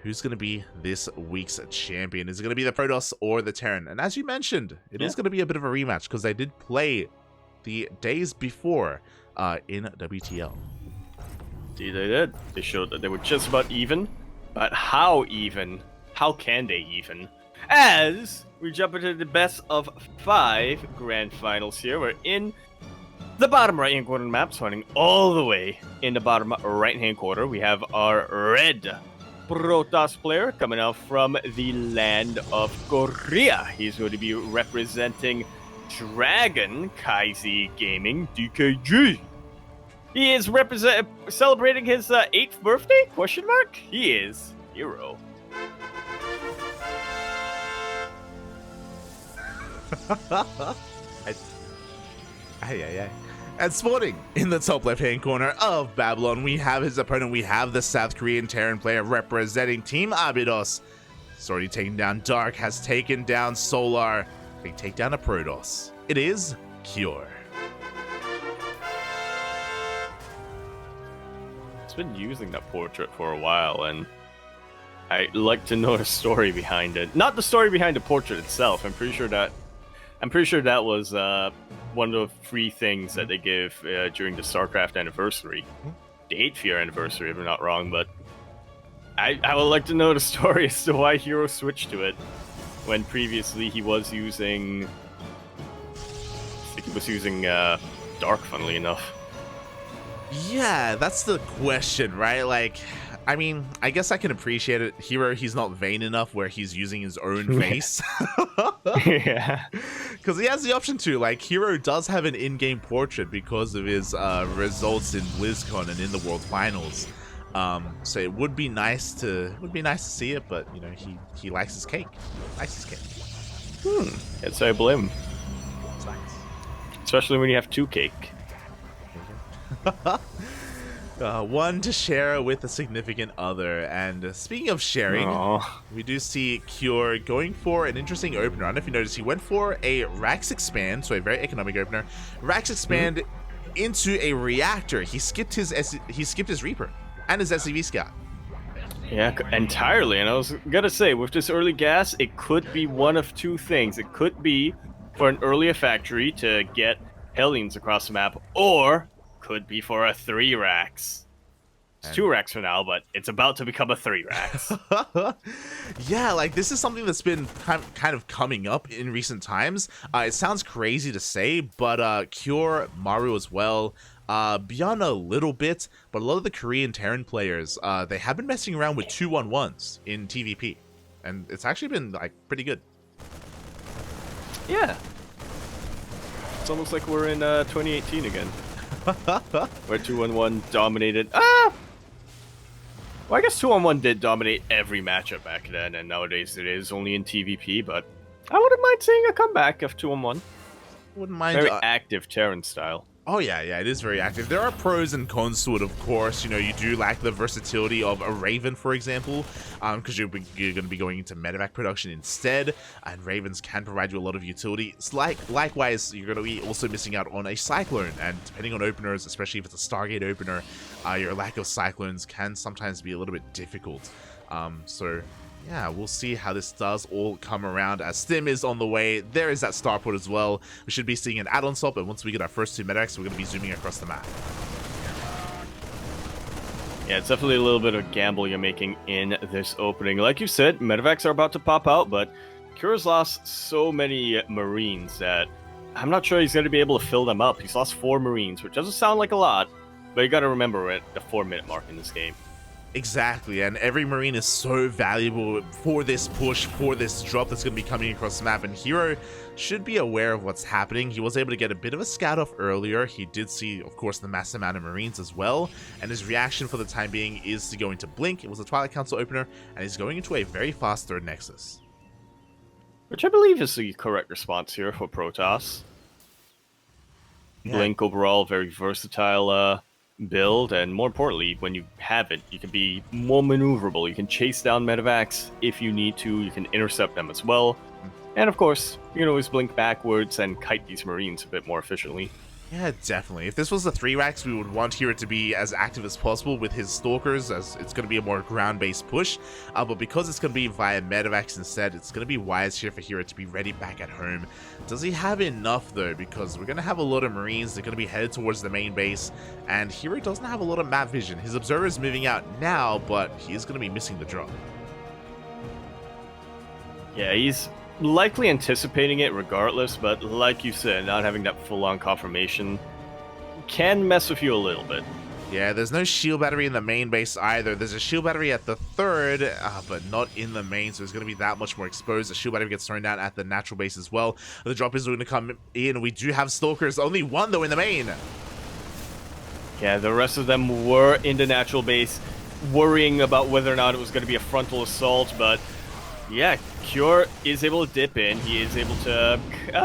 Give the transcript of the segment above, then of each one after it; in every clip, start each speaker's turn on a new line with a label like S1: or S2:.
S1: who's going to be this week's champion? Is it going to be the Protoss or the Terran? And as you mentioned, it is going to be a bit of a rematch because they did play the days before in WTL.
S2: Indeed they did. They showed that they were just about even, but how even? How can they even? As we jump into the best of 5 grand finals here, we're in the bottom right-hand corner of the map, starting all the way in the bottom right-hand corner. We have our red Protoss player coming out from the land of Korea. He's going to be representing Dragon Kaizi Gaming, DKG. He is celebrating his 8th birthday? Question mark? He is herO.
S1: And sporting in the top left-hand corner of Babylon, we have his opponent. We have the South Korean Terran player representing Team Abydos. He's already taken down Dark, has taken down Solar. They take down a Protoss. It is Cure.
S2: It's been using that portrait for a while, and I'd like to know the story behind it. Not the story behind the portrait itself. I'm pretty sure that was one of the free things that they give during the StarCraft anniversary, the 8th year anniversary, if I'm not wrong. But I would like to know the story as to why herO switched to it when previously he was using. I think he was using Dark, funnily enough.
S1: Yeah, that's the question, right? Like, I mean, I guess I can appreciate it. herO, he's not vain enough where he's using his own face.
S2: Yeah.
S1: Because he has the option to. Like, herO does have an in-game portrait because of his results in BlizzCon and in the World Finals. So it would be nice to see it, but you know, he likes his cake.
S2: Can't say I blame him.
S1: It's nice.
S2: Especially when you have 2 cake.
S1: One to share with a significant other. And speaking of sharing, we do see Cure going for an interesting opener. I don't know if you noticed, he went for a Rax Expand, so a very economic opener. Rax Expand into a Reactor. He skipped his Reaper and his SCV Scout.
S2: Yeah, entirely. And I was gonna say, with this early gas, it could be one of 2 things. It could be for an earlier factory to get Hellions across the map, or could be for a 3 Rax. It's 2 Rax for now, but it's about to become a 3 Rax.
S1: Yeah, like this is something that's been kind of coming up in recent times. It sounds crazy to say, but Cure, Maru as well, beyond a little bit, but a lot of the Korean Terran players, they have been messing around with 2-1-1s in TVP, and it's actually been like pretty good.
S2: Yeah. It's almost like we're in 2018 again. Where 2-1-1 dominated. Well, I guess 2-1-1 did dominate every matchup back then, and nowadays it is only in TVP, but I wouldn't mind seeing a comeback of 2-1-1.
S1: Wouldn't mind.
S2: Very active Terran style.
S1: Oh yeah, it is very active. There are pros and cons to it, of course. You know, you do lack the versatility of a Raven, for example, because you're going to be going into medevac production instead, and Ravens can provide you a lot of utility. It's likewise, you're going to be also missing out on a Cyclone, and depending on openers, especially if it's a Stargate opener, your lack of Cyclones can sometimes be a little bit difficult. So yeah, we'll see how this does all come around as Stim is on the way. There is that starport as well. We should be seeing an add-on swap, but once we get our first 2 medics, we're going to be zooming across the map.
S2: Yeah, it's definitely a little bit of a gamble you're making in this opening. Like you said, medevacs are about to pop out, but Cure's lost so many Marines that I'm not sure he's going to be able to fill them up. He's lost 4 Marines, which doesn't sound like a lot, but you got to remember we're at the 4-minute mark in this game.
S1: Exactly, and every Marine is so valuable for this push, for this drop that's going to be coming across the map, and herO should be aware of what's happening. He was able to get a bit of a scout off earlier. He did see, of course, the massive amount of Marines as well, and his reaction for the time being is to go into Blink. It was a Twilight Council opener, and he's going into a very fast 3rd Nexus.
S2: Which I believe is the correct response here for Protoss. Yeah. Blink overall, very versatile build, and more importantly, when you have it, you can be more maneuverable. You can chase down medevacs if you need to. You can intercept them as well. And of course, you can always blink backwards and kite these Marines a bit more efficiently.
S1: Yeah, definitely. If this was the 3-racks, we would want Hero to be as active as possible with his Stalkers, as it's going to be a more ground-based push. But because it's going to be via medevacs instead, it's going to be wise here for Hero to be ready back at home. Does he have enough, though? Because we're going to have a lot of Marines. They're going to be headed towards the main base, and Hero doesn't have a lot of map vision. His Observer is moving out now, but he is going to be missing the drop.
S2: Yeah, he's likely anticipating it regardless, but like you said, not having that full-on confirmation can mess with you a little bit.
S1: Yeah, there's no shield battery in the main base either. There's a shield battery at the third, but not in the main, so it's going to be that much more exposed. The shield battery gets thrown down at the natural base as well. The drop is going to come in. We do have Stalkers, only one though in the main.
S2: Yeah, the rest of them were in the natural base, worrying about whether or not it was going to be a frontal assault, but yeah, Cure is able to dip in. He is able to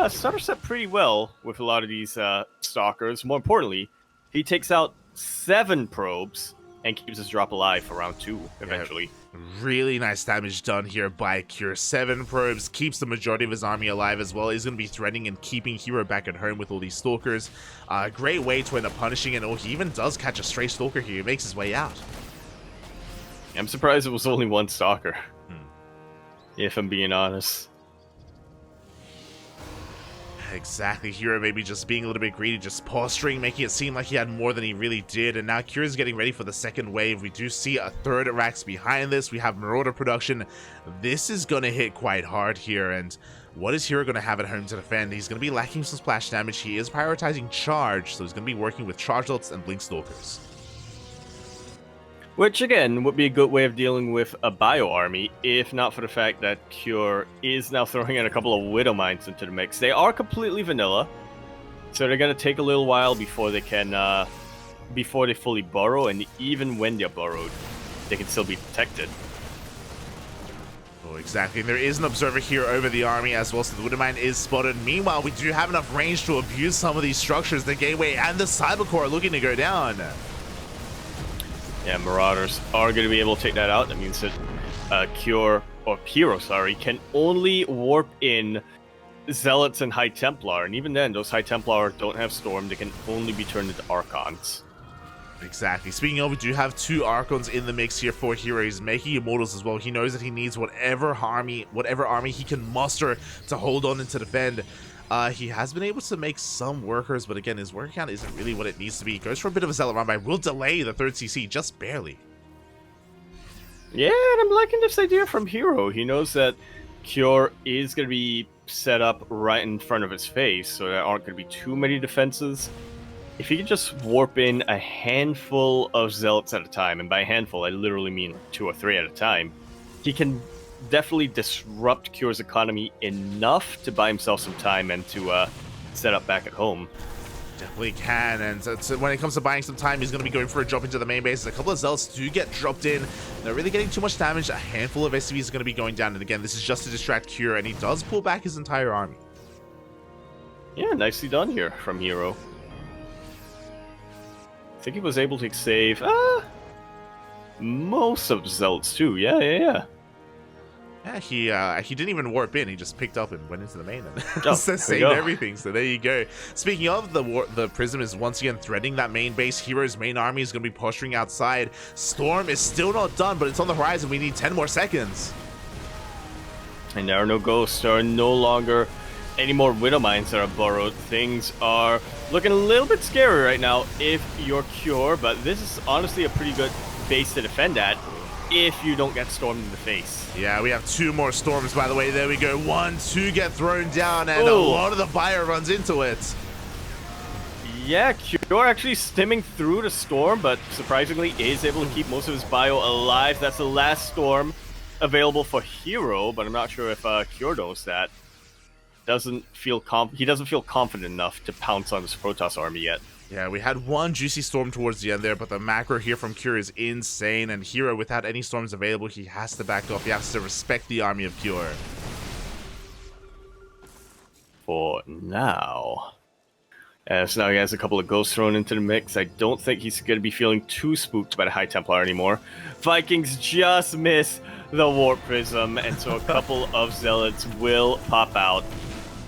S2: stutter step pretty well with a lot of these stalkers. More importantly, he takes out 7 probes and keeps his drop alive for round 2 eventually.
S1: Yeah, really nice damage done here by Cure. 7 probes, keeps the majority of his army alive as well. He's going to be threatening and keeping Hero back at home with all these stalkers. Great way to end up punishing it. Oh, he even does catch a stray stalker here. He makes his way out.
S2: I'm surprised it was only 1 stalker. If I'm being honest.
S1: Exactly, Hero maybe just being a little bit greedy, just posturing, making it seem like he had more than he really did, and now Kira's getting ready for the second wave. We do see a third racks behind this. We have Marauder production. This is going to hit quite hard here, and what is Hero going to have at home to defend? He's going to be lacking some splash damage. He is prioritizing charge, so he's going to be working with charge ults and blink stalkers.
S2: Which, again, would be a good way of dealing with a bio army, if not for the fact that Cure is now throwing in a couple of Widow Mines into the mix. They are completely vanilla, so they're going to take a little while before they can, before they fully burrow, and even when they're burrowed, they can still be detected.
S1: Oh, exactly. And there is an Observer here over the army as well, so the Widow Mine is spotted. Meanwhile, we do have enough range to abuse some of these structures. The Gateway and the Cybercore are looking to go down.
S2: Yeah, Marauders are going to be able to take that out. That means that Hero, can only warp in Zealots and High Templar, and even then, those High Templar don't have Storm. They can only be turned into Archons.
S1: Exactly. Speaking of, we do have 2 Archons in the mix here for Hero. He's making Immortals as well. He knows that he needs whatever army he can muster to hold on and to defend. He has been able to make some workers, but again, his worker count isn't really what it needs to be. He goes for a bit of a Zealot run by, will delay the 3rd CC, just barely.
S2: Yeah, and I'm liking this idea from Hero. He knows that Cure is going to be set up right in front of his face, so there aren't going to be too many defenses. If he can just warp in a handful of Zealots at a time, and by a handful, I literally mean 2 or 3 at a time, he can definitely disrupt Cure's economy enough to buy himself some time and to set up back at home.
S1: Definitely can, and so when it comes to buying some time, he's going to be going for a drop into the main base. A couple of Zealots do get dropped in. They're really getting too much damage. A handful of SCVs is going to be going down, and again, this is just to distract Cure, and he does pull back his entire army.
S2: Yeah, nicely done here from Hero. I think he was able to save most of the Zealots too. Yeah.
S1: Yeah, he didn't even warp in. He just picked up and went into the main and
S2: Oh,
S1: saved everything. So there you go. Speaking of, the Prism is once again threatening that main base. Hero's main army is going to be posturing outside. Storm is still not done, but it's on the horizon. We need 10 more seconds.
S2: And there are no ghosts. There are no longer any more Widow Mines that are burrowed. Things are looking a little bit scary right now if you're Cure, but this is honestly a pretty good base to defend at if you don't get stormed in the face.
S1: Yeah, we have 2 more storms, by the way. There we go. 1, 2 get thrown down, and a lot of the buyer runs into it.
S2: Yeah, Cure actually stimming through the storm, but surprisingly is able to keep most of his bio alive. That's the last storm available for Hero, but I'm not sure if Cure knows that. He doesn't feel confident enough to pounce on this Protoss army yet.
S1: Yeah, we had 1 juicy storm towards the end there, but the macro here from Cure is insane, and Hero, without any storms available, he has to back off. He has to respect the army of Cure.
S2: For now. So now he has a couple of ghosts thrown into the mix. I don't think he's going to be feeling too spooked by the High Templar anymore. Vikings just miss the Warp Prism, and so a couple of Zealots will pop out.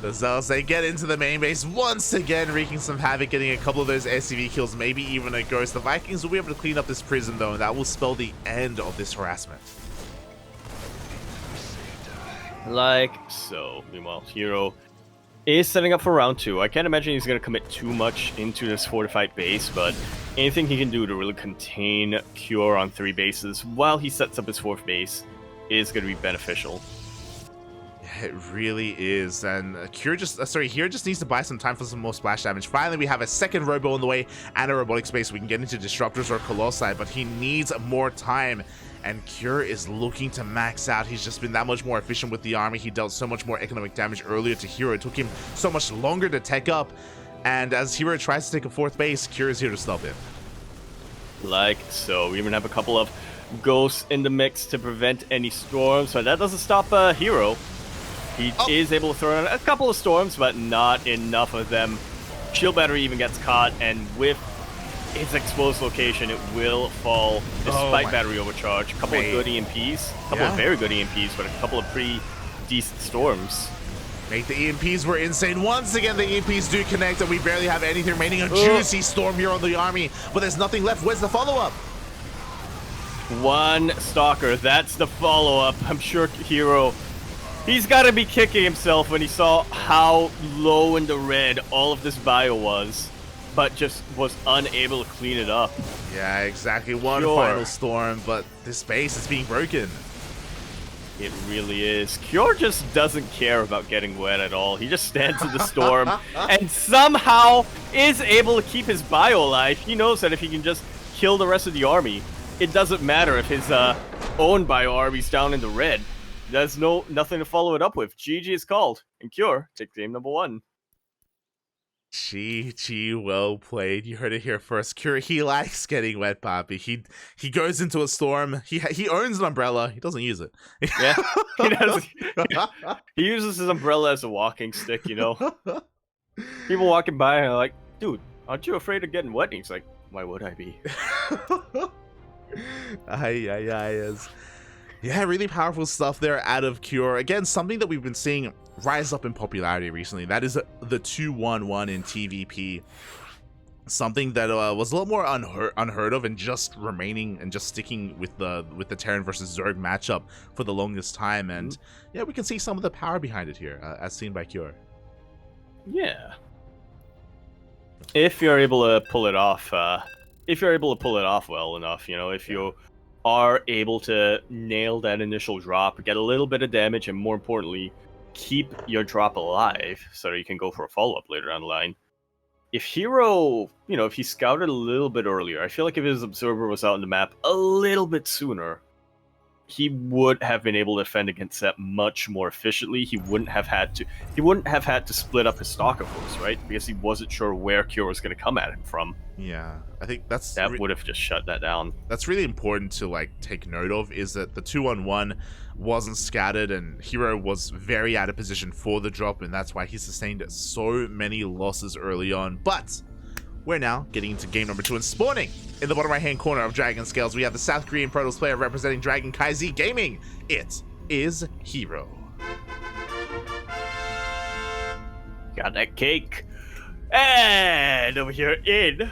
S1: The Zealots, they get into the main base once again, wreaking some havoc, getting a couple of those SCV kills, maybe even a ghost. The Vikings will be able to clean up this prison, though, and that will spell the end of this harassment.
S2: Like so. Meanwhile, herO is setting up for round 2. I can't imagine he's going to commit too much into this fortified base, but anything he can do to really contain Cure on 3 bases while he sets up his 4th base is going to be beneficial.
S1: It really is, and here just needs to buy some time for some more splash damage. Finally, we have a second robo on the way and a robotic space. We can get into disruptors or colossi, but he needs more time. And Cure is looking to max out. He's just been that much more efficient with the army. He dealt so much more economic damage earlier to herO. It took him so much longer to tech up. And as herO tries to take a 4th base, Cure is here to stop him.
S2: Like so. We even have a couple of ghosts in the mix to prevent any storms, but that doesn't stop herO. He is able to throw in a couple of storms, but not enough of them. Shield battery even gets caught, and with its exposed location, it will fall despite battery overcharge. A couple of good EMPs, a couple of very good EMPs, but a couple of pretty decent storms.
S1: Mate, the EMPs were insane. Once again, the EMPs do connect, and we barely have anything remaining. A juicy storm here on the army, but there's nothing left. Where's the follow-up?
S2: One Stalker, that's the follow-up. I'm sure herO, he's got to be kicking himself when he saw how low in the red all of this bio was, but just was unable to clean it up.
S1: Yeah, exactly. One final storm, but this base is being broken.
S2: It really is. Cure just doesn't care about getting wet at all. He just stands in the storm and somehow is able to keep his bio alive. He knows that if he can just kill the rest of the army, it doesn't matter if his own bio army's down in the red. There's nothing to follow it up with. GG is called, and Cure takes game number 1.
S1: GG, well played. You heard it here first. Cure, he likes getting wet, Poppy. He goes into a storm. He owns an umbrella. He doesn't use it.
S2: Yeah, he does. He uses his umbrella as a walking stick, you know. People walking by and are like, dude, aren't you afraid of getting wet? And he's like, why would I be?
S1: Yeah, really powerful stuff there out of Cure. Again, something that we've been seeing rise up in popularity recently. That is the 2-1-1 in TVP. Something that was a lot more unheard of, and just remaining and just sticking with the Terran versus Zerg matchup for the longest time. And yeah, we can see some of the power behind it here, as seen by Cure.
S2: Yeah. If you're able to pull it off, well enough, you know, if you are able to nail that initial drop, get a little bit of damage, and more importantly, keep your drop alive so that you can go for a follow-up later down the line. If herO, you know, if he scouted a little bit earlier, I feel like if his observer was out on the map a little bit sooner, he would have been able to defend against that much more efficiently. He wouldn't have had to split up his Stalker force, right? Because he wasn't sure where Cure was going to come at him from.
S1: Yeah, I think
S2: that would have just shut that down.
S1: That's really important to like take note of, is that the 2-on-1 wasn't scattered, and herO was very out of position for the drop, and that's why he sustained so many losses early on. But we're now getting into game number 2 and spawning in the bottom right hand corner of Dragon Scales. We have the South Korean Protoss player representing Dragon Kai Gaming. It is herO.
S2: Got that cake. And over here in,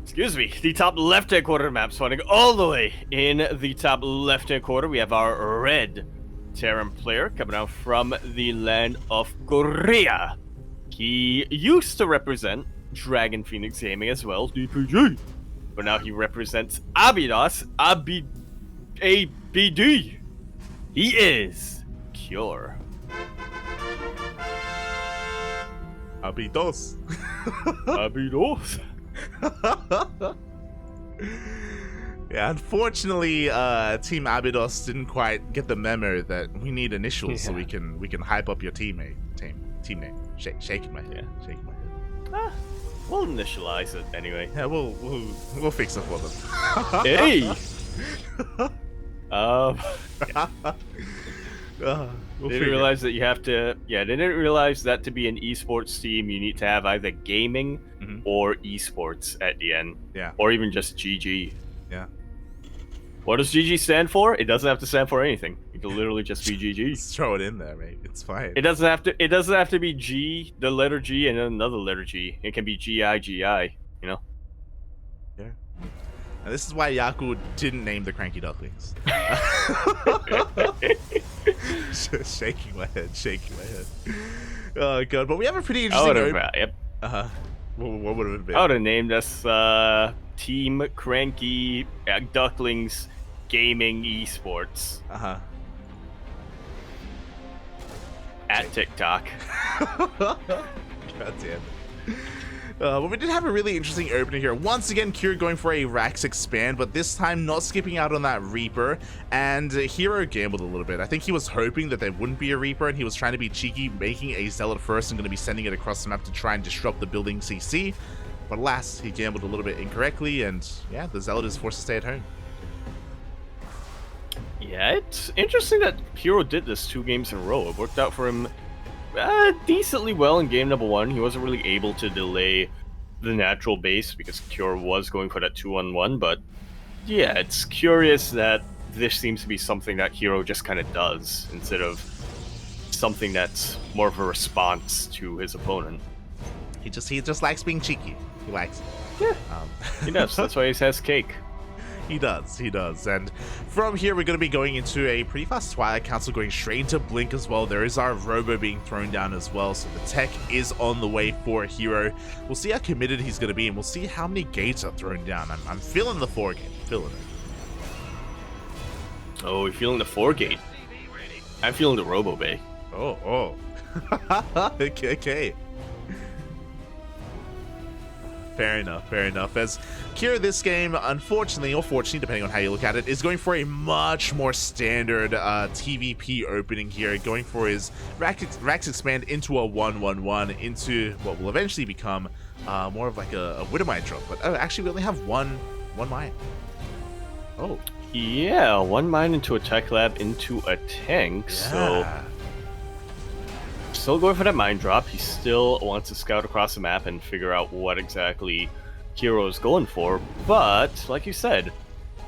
S2: excuse me, the top left-hand corner of the map, spawning all the way in the top left-hand corner, we have our red Terran player coming out from the land of Korea. He used to represent Dragon Phoenix Gaming as well, DPG, but now he represents Abydos, ABD. He is Cure.
S1: Abydos.
S2: Abydos.
S1: Yeah, unfortunately, Team Abydos didn't quite get the memo that we need initials so we can hype up your team name. Shaking my head. Shaking my head.
S2: We'll initialize it anyway.
S1: Yeah, we'll fix it for them.
S2: Hey. Didn't realize that you have to. Yeah, didn't realize that to be an esports team, you need to have either gaming or esports at the end.
S1: Yeah.
S2: Or even just GG.
S1: Yeah.
S2: What does GG stand for? It doesn't have to stand for anything. It can literally just be GG.
S1: Just throw it in there, mate. It's fine.
S2: It doesn't have to. It doesn't have to be G, the letter G, and then another letter G. It can be GI. You know.
S1: Yeah. And this is why Yaku didn't name the CranKy Ducklings. Shaking my head. Oh god, but we have a pretty interesting.
S2: Yep.
S1: What would it have been?
S2: I would have named us Team CranKy Ducklings Gaming Esports. At TikTok.
S1: God damn it. But we did have a really interesting opener here. Once again, herO going for a Rax expand, but this time not skipping out on that Reaper. And herO gambled a little bit. I think he was hoping that there wouldn't be a Reaper, and he was trying to be cheeky, making a Zealot first and going to be sending it across the map to try and disrupt the building CC. But alas, he gambled a little bit incorrectly, and yeah, the Zealot is forced to stay at home.
S2: Yeah, it's interesting that herO did this 2 games in a row. It worked out for him decently well in game number 1. He wasn't really able to delay the natural base because herO was going for that 2-on-1, but yeah, it's curious that this seems to be something that herO just kind of does instead of something that's more of a response to his opponent.
S1: He just likes being cheeky. He likes it.
S2: Yeah, he does. That's why he has cake.
S1: He does. And from here, we're going to be going into a pretty fast Twilight Council, going straight into Blink as well. There is our Robo being thrown down as well, so the tech is on the way for herO. We'll see how committed he's going to be, and we'll see how many gates are thrown down. I'm feeling the 4 gate. Feeling it.
S2: Oh, you're feeling the 4 gate. I'm feeling the Robo Bay.
S1: Oh. Okay. Fair enough. As herO this game, unfortunately, or fortunately, depending on how you look at it, is going for a much more standard TVP opening here, going for his Rax expand into a 1-1-1 into what will eventually become more of like a Widowmine drop. But actually, we only have one mine. Oh.
S2: Yeah, 1 mine into a tech lab into a tank,
S1: Yeah.
S2: so still going for that mine drop. He still wants to scout across the map and figure out what exactly herO is going for. But, like you said,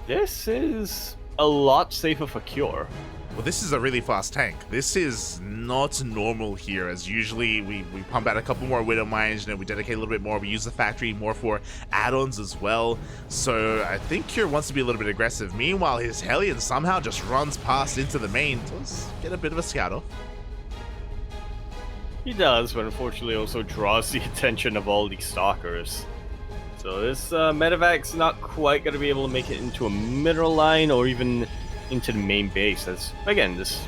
S2: this is a lot safer for Cure.
S1: Well, this is a really fast tank. This is not normal here, as usually we pump out a couple more Widow Mines, we dedicate a little bit more, we use the factory more for add-ons as well. So I think Cure wants to be a little bit aggressive. Meanwhile, his Hellion somehow just runs past into the main. Does get a bit of a scout off.
S2: He does, but unfortunately also draws the attention of all these stalkers. So this medevac's not quite going to be able to make it into a middle line or even into the main base. As again, this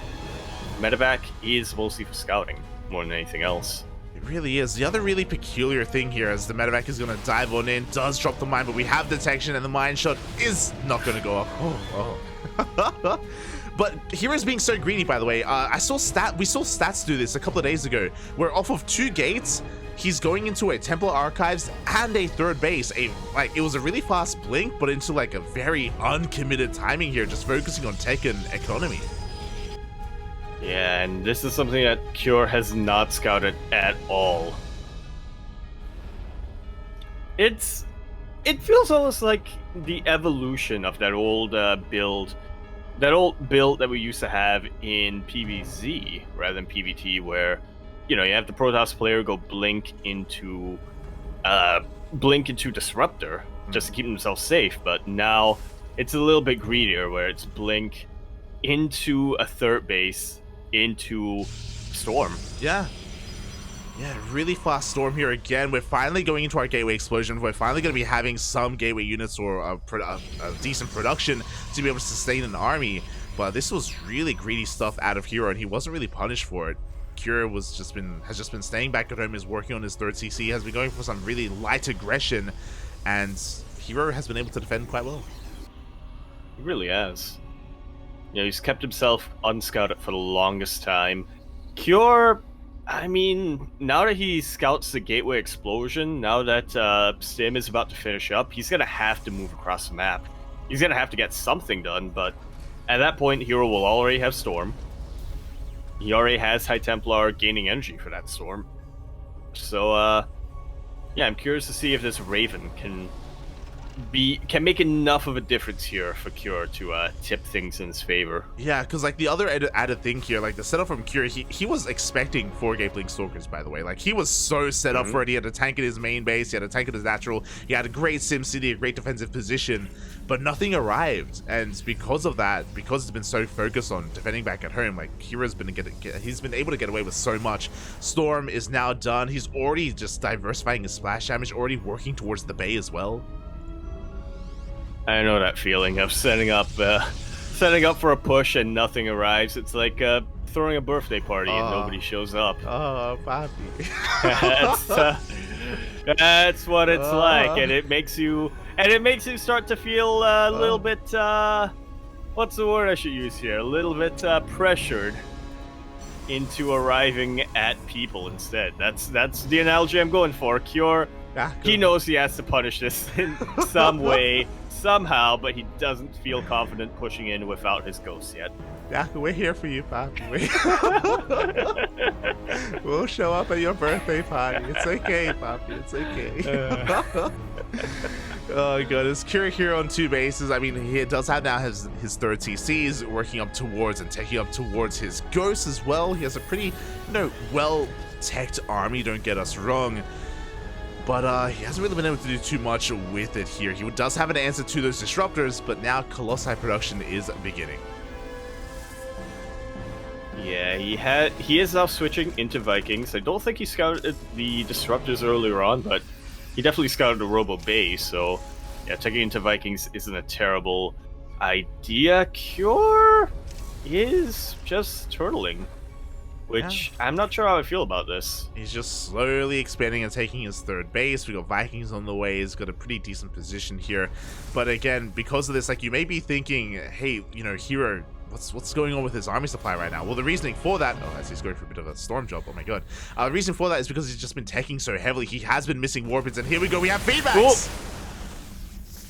S2: medevac is mostly for scouting more than anything else.
S1: It really is. The other really peculiar thing here is the medevac is going to dive on in, does drop the mine, but we have detection and the mine shot is not going to go up. Oh. But herO's being so greedy, by the way. We saw stats do this a couple of days ago, where off of 2 gates, he's going into a Templar Archives and a 3rd base. It was a really fast blink, but into like a very uncommitted timing here, just focusing on tech and economy.
S2: Yeah, and this is something that Cure has not scouted at all. It feels almost like the evolution of that old build. That old build that we used to have in PvZ rather than PvT, where you have the Protoss player go blink into Disruptor just to keep themselves safe, but now it's a little bit greedier, where it's blink into a 3rd base into Storm.
S1: Yeah, really fast Storm here again. We're finally going into our Gateway Explosion. We're finally going to be having some Gateway units or a decent production to be able to sustain an army. But this was really greedy stuff out of herO, and he wasn't really punished for it. Cure has just been staying back at home, is working on his 3rd CC, has been going for some really light aggression, and herO has been able to defend quite well.
S2: He really has. He's kept himself unscouted for the longest time. Cure, I mean, now that he scouts the Gateway Explosion, now that Stim is about to finish up, he's going to have to move across the map. He's going to have to get something done, but at that point, herO will already have Storm. He already has High Templar gaining energy for that Storm. So, yeah, I'm curious to see if this Raven can can make enough of a difference here for Cure to tip things in his favor.
S1: Yeah, because like the other added thing here, like the setup from Cure, he was expecting 4 Gameplink Stalkers, by the way. Like he was so set up for it. He had a tank in his main base, he had a tank in his natural, he had a great Sim City, a great defensive position, but nothing arrived. And because of that, because it's been so focused on defending back at home, like he's been able to get away with so much. Storm is now done. He's already just diversifying his splash damage, already working towards the Bay as well.
S2: I know that feeling of setting up for a push and nothing arrives. It's like throwing a birthday party and nobody shows up.
S1: Oh, Bobby.
S2: That's what it's like, and it makes you start to feel a little bit. What's the word I should use here? A little bit pressured into arriving at people instead. That's the analogy I'm going for. Cure, he knows he has to punish this in some way, somehow, but he doesn't feel confident pushing in without his ghost yet.
S1: Yeah, we're here for you, Poppy. We'll show up at your birthday party. It's okay, Poppy. It's okay. Oh goodness, Cure here on 2 bases. I mean, he does have now his third TCs working up towards and taking up towards his ghost as well. He has a pretty, well-teched army, don't get us wrong. But he hasn't really been able to do too much with it here. He does have an answer to those disruptors, but now Colossi production is beginning.
S2: Yeah, he is now switching into Vikings. I don't think he scouted the disruptors earlier on, but he definitely scouted the Robo base, so yeah, taking into Vikings isn't a terrible idea. Cure is just turtling, which I'm not sure how I feel about this.
S1: He's just slowly expanding and taking his third base. We got Vikings on the way. He's got a pretty decent position here. But again, because of this, like, you may be thinking, hey, herO, what's going on with his army supply right now? Well, the reasoning for that, as he's going for a bit of a storm job, oh my god. The reason for that is because he's just been teching so heavily. He has been missing warpins, and here we go, we have feedbacks!
S2: Cool.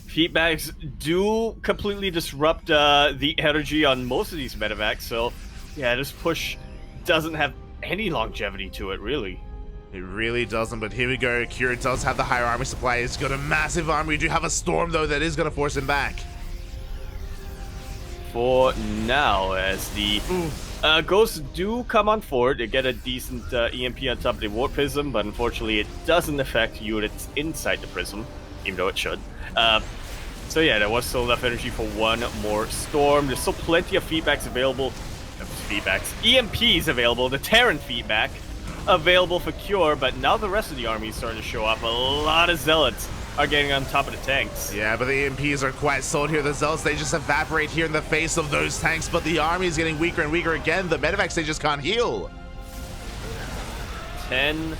S2: Feedbacks do completely disrupt the energy on most of these medevacs, so yeah, this push doesn't have any longevity to it, really.
S1: It really doesn't, but here we go. Cure does have the higher army supply. He's got a massive army. We do have a storm, though, that is going to force him back.
S2: For now, as the ghosts do come on forward, they get a decent EMP on top of the Warp Prism, but unfortunately it doesn't affect units inside the Prism, even though it should. So yeah, there was still enough energy for one more storm. There's still plenty of feedbacks available. EMPs available, the Terran feedback available for Cure, but now the rest of the army is starting to show up. A lot of Zealots are getting on top of the tanks.
S1: Yeah, but the EMPs are quite solid here. The Zealots, they just evaporate here in the face of those tanks, but the army is getting weaker and weaker again. The medevacs, they just can't heal.
S2: 10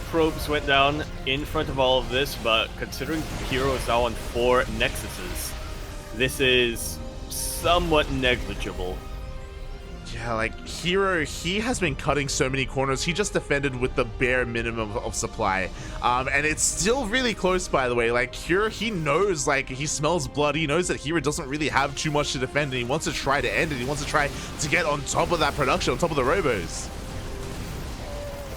S2: probes went down in front of all of this, but considering herO is now on 4 Nexuses, this is somewhat negligible.
S1: Yeah, like, herO, he has been cutting so many corners. He just defended with the bare minimum of supply. And it's still really close, by the way. Like, Cure, he knows, like, he smells blood. He knows that herO doesn't really have too much to defend, and he wants to try to end it. He wants to try to get on top of that production, on top of the robos.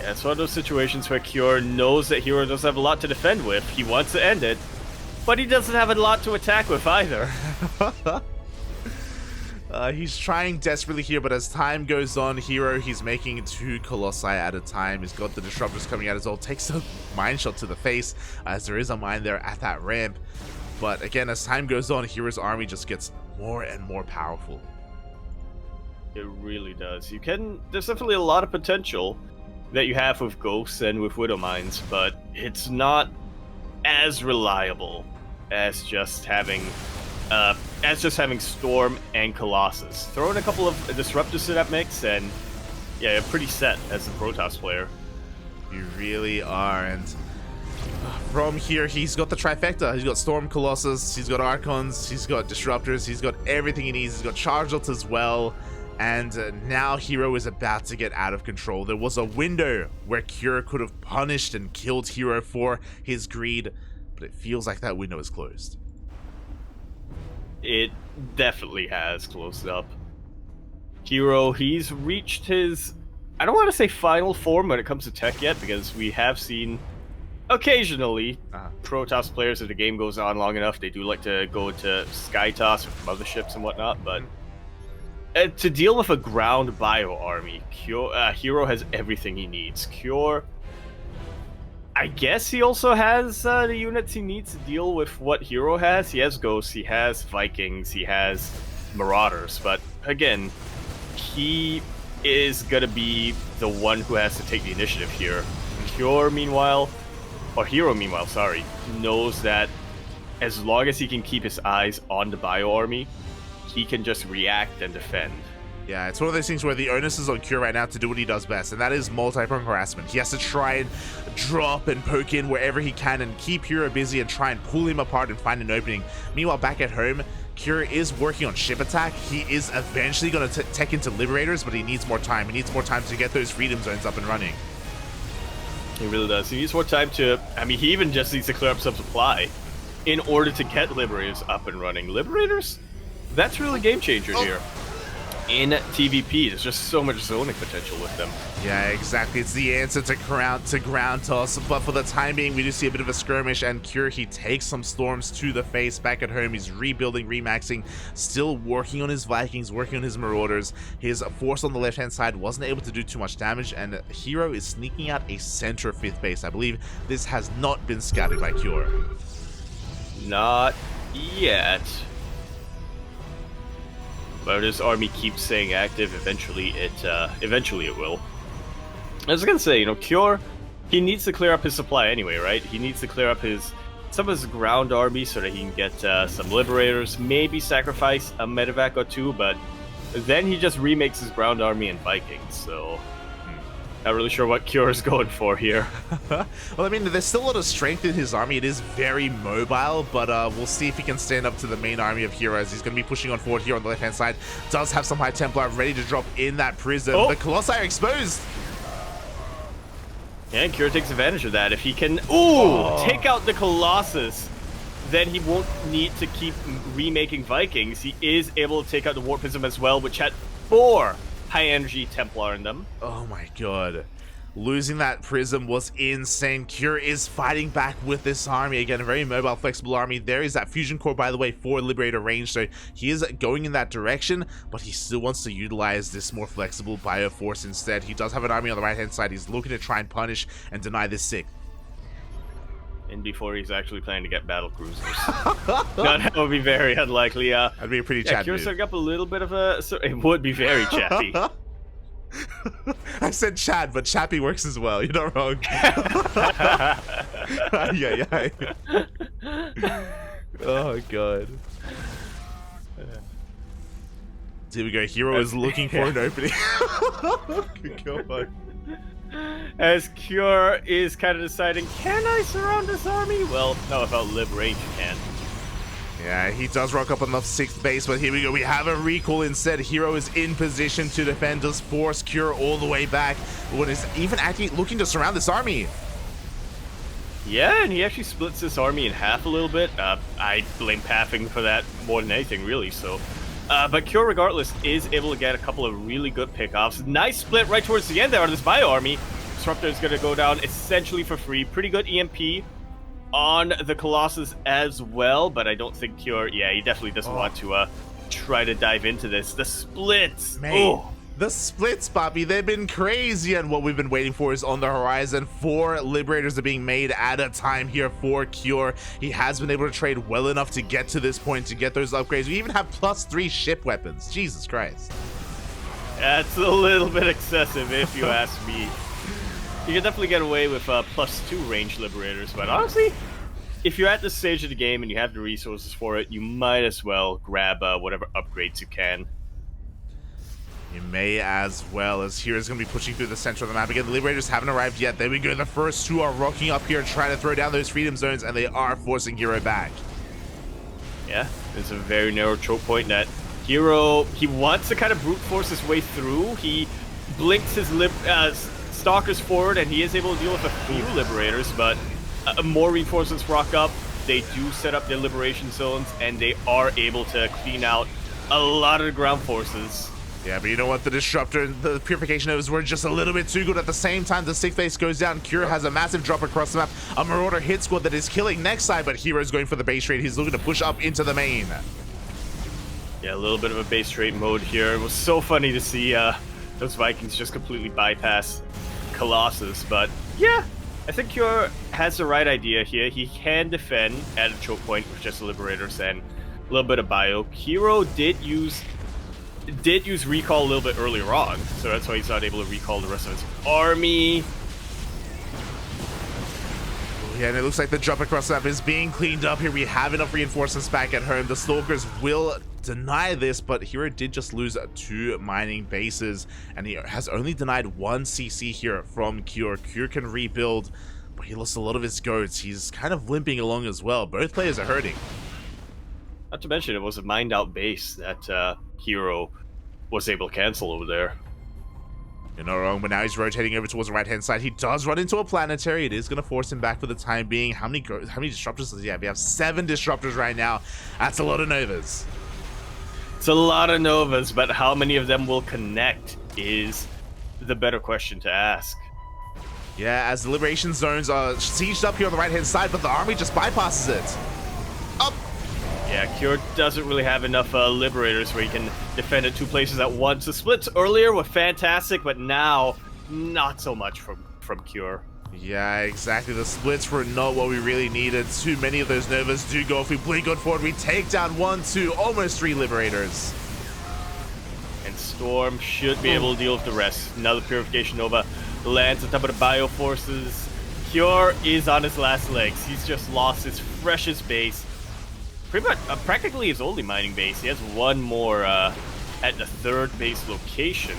S2: Yeah, it's one of those situations where Cure knows that herO doesn't have a lot to defend with. He wants to end it, but he doesn't have a lot to attack with either.
S1: He's trying desperately here, but as time goes on, herO, he's making 2 Colossi at a time. He's got the disruptors coming out as well. Takes a mine shot to the face, as there is a mine there at that ramp. But again, as time goes on, herO's army just gets more and more powerful.
S2: It really does. There's definitely a lot of potential that you have with Ghosts and with Widow Mines, but it's not as reliable as just having Storm and Colossus. Throw in a couple of disruptors to that mix, and yeah, you're pretty set as a Protoss player.
S1: You really are, and from here, he's got the trifecta. He's got Storm, Colossus, he's got Archons, he's got disruptors, he's got everything he needs. He's got charge ults as well, and now herO is about to get out of control. There was a window where Cure could have punished and killed herO for his greed, but it feels like that window is closed.
S2: It definitely has closed up. herO, he's reached his, I don't want to say final form when it comes to tech yet, because we have seen occasionally,
S1: Uh-huh.
S2: Protoss players, if the game goes on long enough, they do like to go to Skytoss or motherships and whatnot, but to deal with a ground bio army, herO has everything he needs. Cure, I guess he also has the units he needs to deal with what herO has. He has Ghosts, he has Vikings, he has Marauders, but again, he is going to be the one who has to take the initiative here. herO, meanwhile, sorry, knows that as long as he can keep his eyes on the bio army, he can just react and defend.
S1: Yeah, it's one of those things where the onus is on Cure right now to do what he does best, and that is multi-prong harassment. He has to try and drop and poke in wherever he can and keep herO busy and try and pull him apart and find an opening. Meanwhile, back at home, Cure is working on ship attack. He is eventually going to tech into Liberators, but he needs more time. He needs more time to get those freedom zones up and running.
S2: He really does. He needs more time to... I mean, he even just needs to clear up some supply in order to get Liberators up and running. Liberators? That's really game changer here. In TVP, there's just so much zoning potential with them.
S1: Yeah, exactly. It's the answer to ground toss, but for the time being, we do see a bit of a skirmish, and Cure, he takes some storms to the face. Back at home, he's rebuilding, remaxing, still working on his Vikings, working on his Marauders. His force on the left-hand side wasn't able to do too much damage, and herO is sneaking out a center of 5th base. I believe this has not been scouted by Cure.
S2: Not yet. But his army keeps staying active. Eventually it will. I was gonna say, you know, Cure, he needs to clear up his supply anyway, right? He needs to clear up some of his ground army so that he can get some Liberators, maybe sacrifice a medevac or two, but then he just remakes his ground army and Vikings, so... Not really sure what Cure is going for here.
S1: Well, I mean, there's still a lot of strength in his army. It is very mobile, but we'll see if he can stand up to the main army of herO as he's going to be pushing on forward here on the left-hand side. Does have some High Templar ready to drop in that Prism.
S2: Oh.
S1: The Colossi are exposed.
S2: Yeah, and Cure takes advantage of that. If he can take out the Colossus, then he won't need to keep remaking Vikings. He is able to take out the Warp Prism as well, which had 4 high-energy Templar in them.
S1: Oh my god. Losing that Prism was insane. Cure is fighting back with this army. Again, a very mobile, flexible army. There is that Fusion Core, by the way, for Liberator range, so he is going in that direction, but he still wants to utilize this more flexible Bioforce instead. He does have an army on the right-hand side. He's looking to try and punish and deny this sick.
S2: And before he's actually planning to get battle cruisers. No, that would be very unlikely.
S1: That'd be a pretty chatty.
S2: Cure setting up a little bit of a... So it would be very chappy.
S1: I said Chad, but Chappy works as well. You're not wrong. Yeah. Oh god. Here we go. herO is looking for an opening. Come on.
S2: As Cure is kind of deciding, can I surround this army? Well, no, without Lib range you can.
S1: Yeah, he does rock up on the 6th base, but here we go. We have a recall instead. herO is in position to defend, does force Cure all the way back. What is even actually looking to surround this army?
S2: Yeah, and he actually splits this army in half a little bit. I blame pathing for that more than anything, really, so... but Cure, regardless, is able to get a couple of really good pickoffs. Nice split right towards the end there on this bio army. Disruptor is going to go down essentially for free. Pretty good EMP on the Colossus as well, but I don't think Cure... Yeah, he definitely doesn't want to try to dive into this. The splits!
S1: Man, the splits, Bobby, they've been crazy, and what we've been waiting for is on the horizon. 4 Liberators are being made at a time here for Cure. He has been able to trade well enough to get to this point, to get those upgrades. We even have +3 ship weapons. Jesus Christ.
S2: That's a little bit excessive, if you ask me. You can definitely get away with +2 range Liberators, but honestly, if you're at this stage of the game and you have the resources for it, you might as well grab whatever upgrades you can.
S1: You may as well, as hero's going to be pushing through the center of the map. Again, the Liberators haven't arrived yet. There we go. The first 2 are rocking up here, trying to throw down those freedom zones, and they are forcing herO back.
S2: Yeah, it's a very narrow choke point that herO, he wants to kind of brute force his way through. He blinks his Stalkers forward, and he is able to deal with a few Liberators, but more reinforcements rock up. They do set up their liberation zones, and they are able to clean out a lot of the ground forces.
S1: Yeah, but you know what? The Disruptor and the Purification Overs were just a little bit too good. At the same time, the Sick Face goes down. Cure has a massive drop across the map. A Marauder hit squad that is killing next side, but herO's going for the base trade. He's looking to push up into the main.
S2: Yeah, a little bit of a base trade mode here. It was so funny to see those Vikings just completely bypass Colossus, but yeah, I think Cure has the right idea here. He can defend at a choke point with just Liberators and a little bit of bio. herO did use recall a little bit earlier on, so that's why he's not able to recall the rest of his army.
S1: Yeah, and it looks like the drop across the map is being cleaned up here. We have enough reinforcements back at home. The Stalkers will deny this, but herO did just lose 2 mining bases, and he has only denied 1 CC here from Cure. Cure can rebuild, but he lost a lot of his goats. He's kind of limping along as well. Both players are hurting.
S2: Not to mention, it was a mined out base that herO was able to cancel over there.
S1: You're not wrong, but now he's rotating over towards the right-hand side. He does run into a planetary. It is going to force him back for the time being. How many disruptors does he have? We have 7 disruptors right now. That's a lot of Novas.
S2: It's a lot of Novas, but how many of them will connect is the better question to ask.
S1: Yeah, as the Liberation Zones are sieged up here on the right-hand side, but the army just bypasses it. Up!
S2: Yeah, Cure doesn't really have enough Liberators where he can defend at 2 places at once. The splits earlier were fantastic, but now, not so much from Cure.
S1: Yeah, exactly. The splits were not what we really needed. Too many of those Novas do go. If we blink on forward, we take down 1, 2, almost 3 Liberators.
S2: And Storm should be able to deal with the rest. Another Purification Nova lands on top of the Bio Forces. Cure is on his last legs. He's just lost his freshest base. Pretty much, practically his only mining base. He has 1 more at the 3rd base location.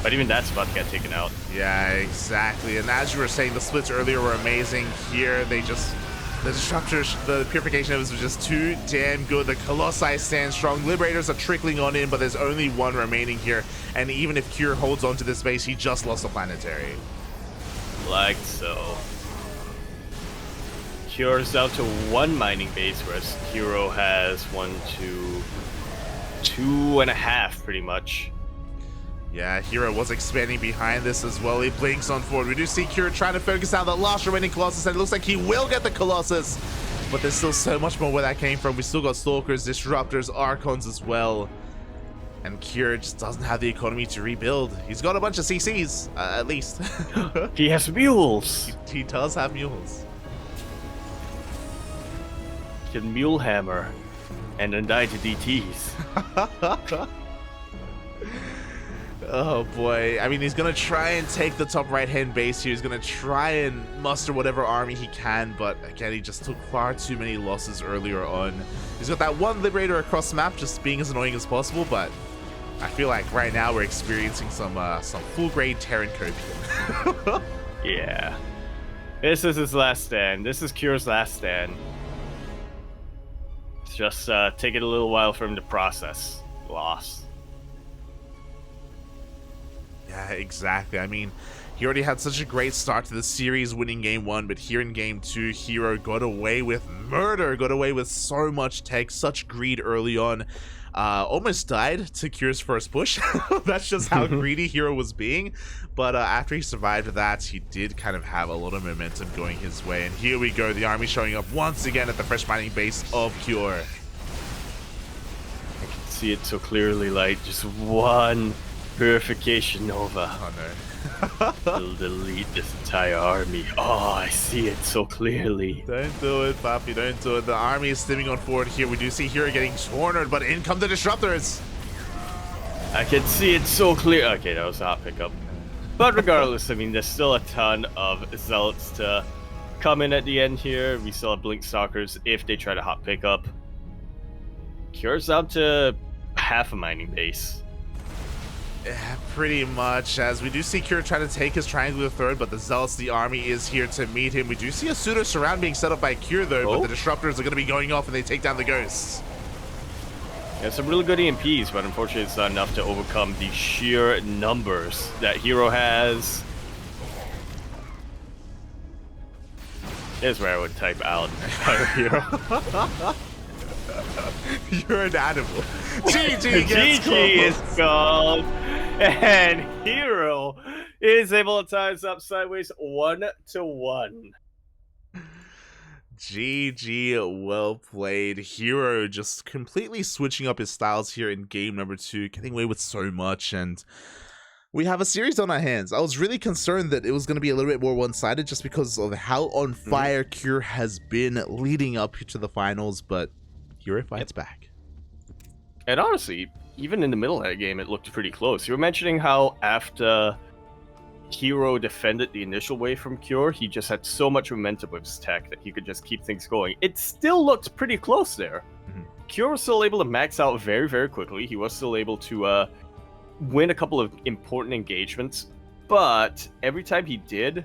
S2: But even that's about to get taken out.
S1: Yeah, exactly. And as you were saying, the splits earlier were amazing. Here, the Disruptors, the Purification Overs were just too damn good. The Colossi stand strong. Liberators are trickling on in, but there's only 1 remaining here. And even if Cure holds onto this base, he just lost a planetary.
S2: Like so. Cure's down to 1 mining base, whereas herO has 1, 2, 2.5 pretty much.
S1: Yeah, herO was expanding behind this as well. He blinks on forward. We do see Cure trying to focus down the last remaining Colossus, and it looks like he will get the Colossus. But there's still so much more where that came from. We still got Stalkers, Disruptors, Archons as well. And Cure just doesn't have the economy to rebuild. He's got a bunch of CCs, at least.
S2: He has mules!
S1: He does have mules.
S2: He can mule hammer and then die to DTs.
S1: Oh boy, I mean, he's gonna try and take the top right-hand base here. He's gonna try and muster whatever army he can, but again, he just took far too many losses earlier on. He's got that 1 Liberator across the map, just being as annoying as possible, but I feel like right now we're experiencing some full-grade Terran copium.
S2: Yeah. This is his last stand. This is Cure's last stand. It's just taking a little while for him to process loss.
S1: Yeah, exactly. I mean, he already had such a great start to the series, winning game 1, but here in game 2, herO got away with murder, got away with so much tech, such greed early on. Almost died to Cure's first push. That's just how greedy herO was being. But after he survived that, he did kind of have a lot of momentum going his way. And here we go, the army showing up once again at the fresh mining base of Cure.
S2: I can see it so clearly, like just 1 Purification Nova.
S1: Oh no.
S2: It'll delete this entire army. Oh, I see it so clearly.
S1: Don't do it, Papi, don't do it. The army is stimming on forward here. We do see herO getting cornered, but in come the Disruptors.
S2: I can see it so clear. Okay, that was a hot pickup. But regardless, I mean, there's still a ton of Zealots to come in at the end here. We still have Blink Stalkers if they try to hot pick up. Cure's down to half a mining base.
S1: Yeah, pretty much, as we do see Cure try to take his triangular 3rd, but the Zealots, the army, is here to meet him. We do see a pseudo surround being set up by Cure, though, but the Disruptors are going to be going off and they take down the Ghosts.
S2: Yeah, some really good EMPs, but unfortunately it's not enough to overcome the sheer numbers that herO has. Here's where I would type out if I were herO.
S1: You're an animal. GG gets
S2: GG is
S1: called.
S2: called, and herO is able to tie us up sideways 1-1.
S1: GG, well played. herO just completely switching up his styles here in game number 2, getting away with so much, and we have a series on our hands. I was really concerned that it was going to be a little bit more one-sided just because of how on fire Cure has been leading up to the finals, but herO fights back.
S2: And honestly, even in the middle of that game, it looked pretty close. You were mentioning how after herO defended the initial wave from Cure, he just had so much momentum with his tech that he could just keep things going. It still looked pretty close there. Cure was still able to max out very, very quickly. He was still able to win a couple of important engagements, but every time he did,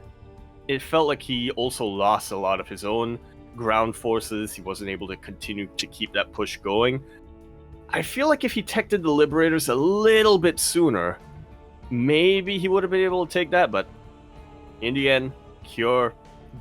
S2: it felt like he also lost a lot of his own ground forces. He wasn't able to continue to keep that push going. I feel like if he teched the Liberators a little bit sooner, maybe he would have been able to take that, but in the end, Cure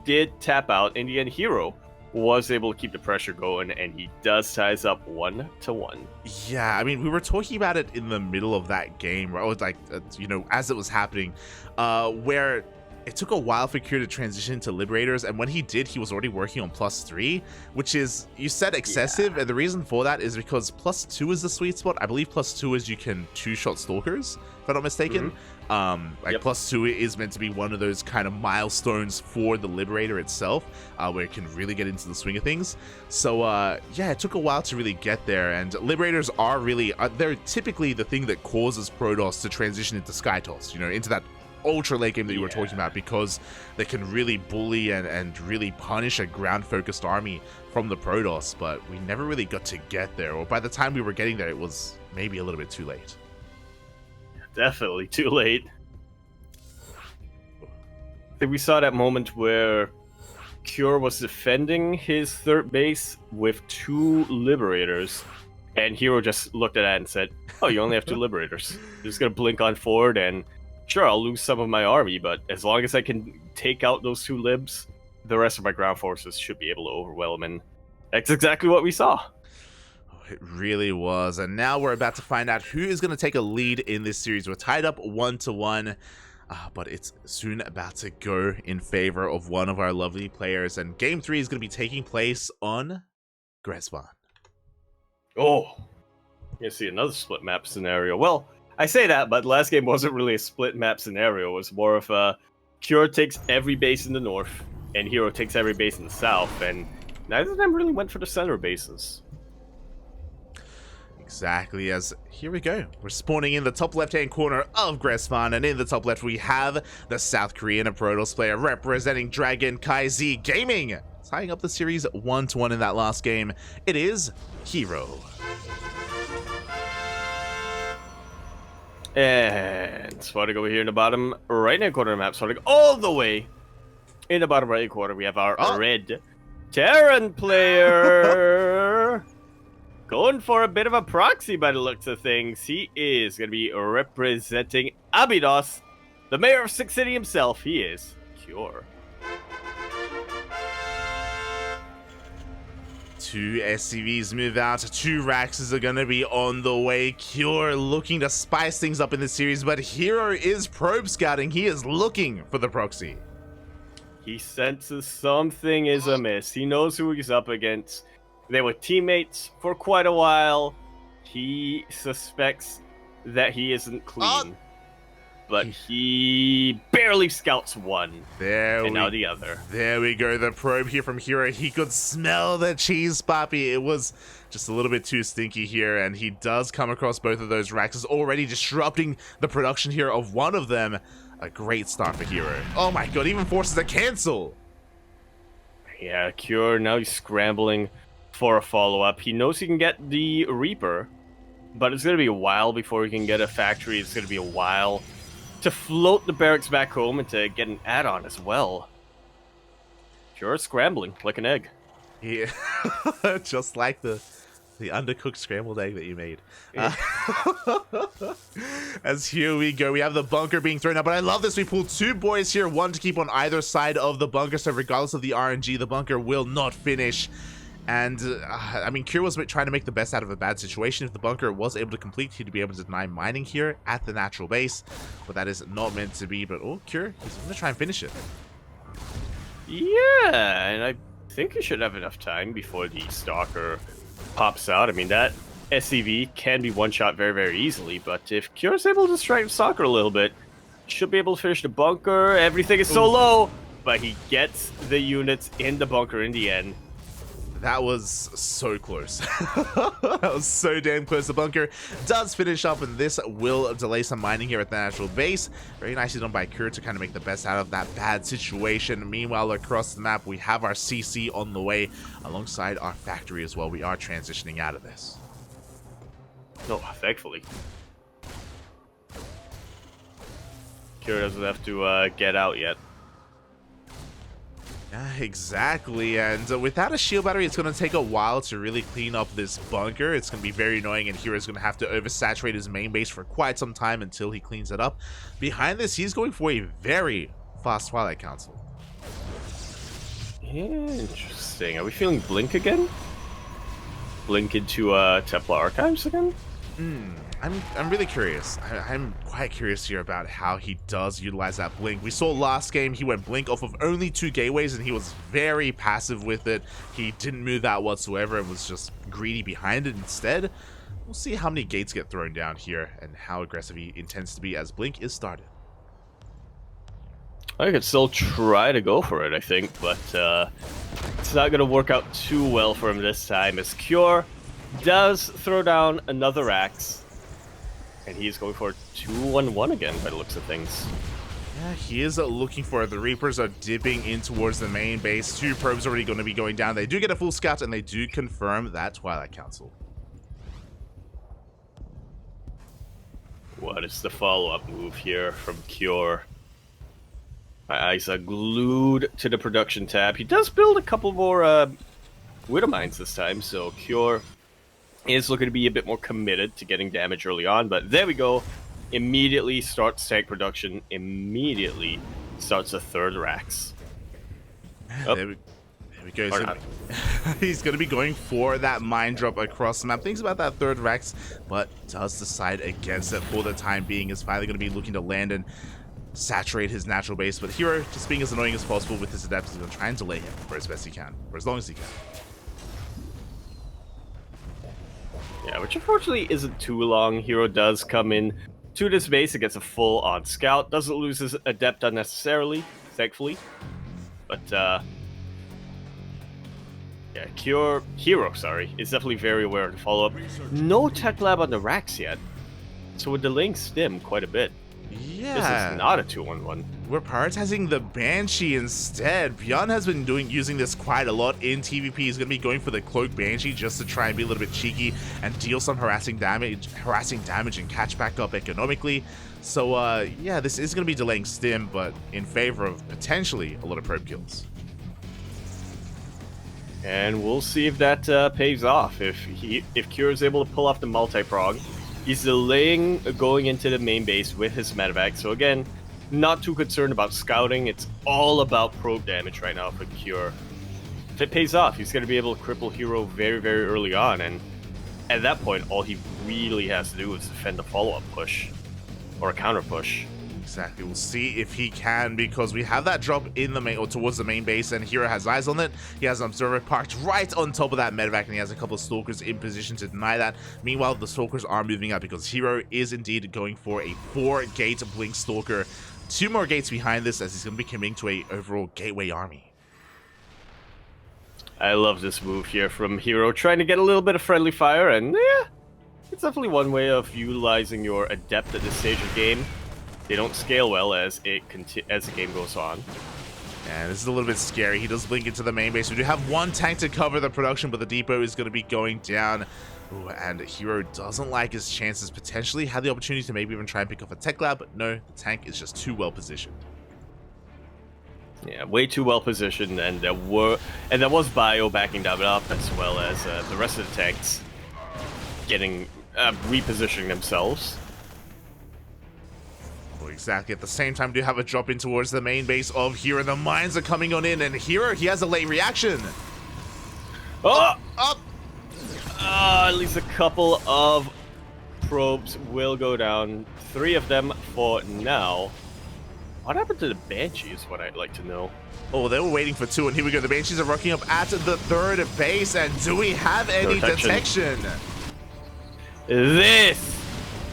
S2: did tap out. In the end, herO was able to keep the pressure going, and he does ties up 1-1.
S1: Yeah, I mean, we were talking about it in the middle of that game, right? Like, you know, as it was happening, where it took a while for Cure to transition to Liberators, and when he did, he was already working on +3, which is, you said excessive, and the reason for that is because +2 is the sweet spot. I believe +2 is you can 2-shot Stalkers, if I'm not mistaken. +2 is meant to be one of those kind of milestones for the Liberator itself, where it can really get into the swing of things. So yeah, it took a while to really get there, and Liberators are really, they're typically the thing that causes Protoss to transition into Skytoss, you know, into that ultra late game that you were talking about, because they can really bully and really punish a ground focused army from the Protoss, but we never really got to get there, or by the time we were getting there, it was maybe a little bit too late.
S2: Definitely too late. I think we saw that moment where Cure was defending his third base with 2 Liberators, and herO just looked at that and said, oh, you only have 2 Liberators. You're just gonna blink on forward, and sure, I'll lose some of my army, but as long as I can take out those 2 Libs, the rest of my ground forces should be able to overwhelm, and that's exactly what we saw.
S1: It really was, and now we're about to find out who is going to take a lead in this series. We're tied up 1-1, but it's soon about to go in favor of one of our lovely players, and Game 3 is going to be taking place on Gresvan.
S2: Oh, you see another split map scenario. Well, I say that, but last game wasn't really a split map scenario. It was more of a Cure takes every base in the north, and herO takes every base in the south, and neither of them really went for the center bases.
S1: Exactly, as here we go. We're spawning in the top left-hand corner of Gresvan, and in the top left we have the South Korean Protoss player representing CranKy Gaming, tying up the series 1-1 in that last game. It is herO.
S2: And spotting over here in the bottom right-hand corner of the map, spotting all the way in the bottom right corner, we have our red Terran player. Going for a bit of a proxy by the looks of things. He is going to be representing Abydos, the mayor of Six City himself. He is Cure.
S1: 2 SCVs move out, 2 Raxes are going to be on the way. Cure looking to spice things up in this series, but herO is probe scouting. He is looking for the proxy.
S2: He senses something is amiss. He knows who he's up against. They were teammates for quite a while. He suspects that he isn't clean. But he barely scouts one. Now the other.
S1: There we go. The probe here from herO. He could smell the cheese poppy. It was just a little bit too stinky here, and he does come across both of those Raxes, already disrupting the production here of one of them. A great start for herO. Oh my god, even forces a cancel.
S2: Yeah, Cure, now he's scrambling for a follow-up. He knows he can get the Reaper, but it's going to be a while before he can get a factory. It's going to be a while to float the barracks back home and to get an add-on as well. Cure scrambling like an egg.
S1: Yeah, just like the undercooked scrambled egg that you made. As here we go, we have the bunker being thrown out, but I love this. We pulled 2 boys here, 1 to keep on either side of the bunker, so regardless of the RNG, the bunker will not finish. And, I mean, Kure was trying to make the best out of a bad situation. If the bunker was able to complete, he'd be able to deny mining here at the natural base. But that is not meant to be. But, oh, Kure, he's going to try and finish it.
S2: Yeah, and I think he should have enough time before the Stalker pops out. I mean, that SCV can be one-shot very, very easily. But if Kure's able to strike Stalker a little bit, should be able to finish the bunker. Everything is so low, but he gets the units in the bunker in the end.
S1: That was so close. That was so damn close. The bunker does finish up, and this will delay some mining here at the natural base. Very nicely done by Kure to kind of make the best out of that bad situation. Meanwhile, across the map, we have our CC on the way alongside our factory as well. We are transitioning out of this.
S2: Oh, thankfully. Kure doesn't have to get out yet.
S1: Yeah, exactly, and without a shield battery, it's going to take a while to really clean up this bunker. It's going to be very annoying, and hero's going to have to oversaturate his main base for quite some time until he cleans it up. Behind this, he's going for a very fast Twilight Council.
S2: Interesting. Are we feeling Blink again? Blink into Templar Archives again?
S1: I'm really curious. I'm quite curious here about how he does utilize that blink. We saw last game he went blink off of only 2 gateways, and he was very passive with it. He didn't move that whatsoever and was just greedy behind it instead. We'll see how many gates get thrown down here and how aggressive he intends to be as blink is started.
S2: I could still try to go for it, I think, but it's not going to work out too well for him this time, as Kure does throw down another axe. And he's going for a 2-1-1 again by the looks of things.
S1: Yeah, he is looking for it. The Reapers are dipping in towards the main base. 2 probes already going to be going down. They do get a full scout, and they do confirm that Twilight Council.
S2: What is the follow-up move here from Kure? My eyes are glued to the production tab. He does build a couple more Widow Mines this time, so Kure is looking to be a bit more committed to getting damage early on, but there we go. Immediately starts tank production, immediately starts a 3rd Rax. Oh.
S1: There we go. So he's going to be going for that mine drop across the map. Thinks about that 3rd Rax, but does decide against it for the time being. Is finally going to be looking to land and saturate his natural base, but herO, just being as annoying as possible with his adapters, is going to try and delay him for as best he can, for as long as he can.
S2: Yeah, which unfortunately isn't too long. herO does come in to this base and gets a full-on scout. Doesn't lose his adept unnecessarily, thankfully. But, yeah, herO, sorry, is definitely very aware of the follow-up. No tech lab on the racks yet, so we're delaying stim quite a bit.
S1: Yeah.
S2: This is not a 2-1-1.
S1: We're prioritizing the Banshee instead. Bjorn has been using this quite a lot in TVP. He's going to be going for the Cloak Banshee just to try and be a little bit cheeky and deal some harassing damage and catch back up economically. So, yeah, this is going to be delaying stim, but in favor of potentially a lot of probe kills.
S2: And we'll see if that pays off. If Kure is able to pull off the multi-prog, he's delaying going into the main base with his medevac. So again, not too concerned about scouting. It's all about probe damage right now for Kure. If it pays off, he's going to be able to cripple herO very, very early on. And at that point, all he really has to do is defend a follow-up push or a counter push.
S1: Exactly. We'll see if he can, because we have that drop in the main or towards the main base, and herO has eyes on it. He has an observer parked right on top of that medevac, and he has a couple of stalkers in position to deny that. Meanwhile, the stalkers are moving up because herO is indeed going for a 4-gate blink stalker. 2 more gates behind this, as he's going to be committing to a overall gateway army.
S2: I love this move here from herO, trying to get a little bit of friendly fire, and yeah, it's definitely one way of utilizing your adept at this stage of the game. They don't scale well as the game goes on.
S1: And this is a little bit scary. He does blink into the main base. We do have 1 tank to cover the production, but the depot is going to be going down. Ooh, and herO doesn't like his chances. Potentially had the opportunity to maybe even try and pick off a tech lab, but no, the tank is just too well positioned.
S2: Yeah, way too well positioned, and there was Bio backing that up, as well as the rest of the tanks getting repositioning themselves.
S1: Exactly. At the same time, we do have a drop in towards the main base of herO. The mines are coming on in, and herO, he has a late reaction.
S2: Oh!
S1: Up!
S2: At least a couple of probes will go down. 3 of them for now. What happened to the Banshee is what I'd like to know.
S1: Oh, they were waiting for 2, and here we go. The Banshees are rocking up at the 3rd base, and do we have any detection?
S2: This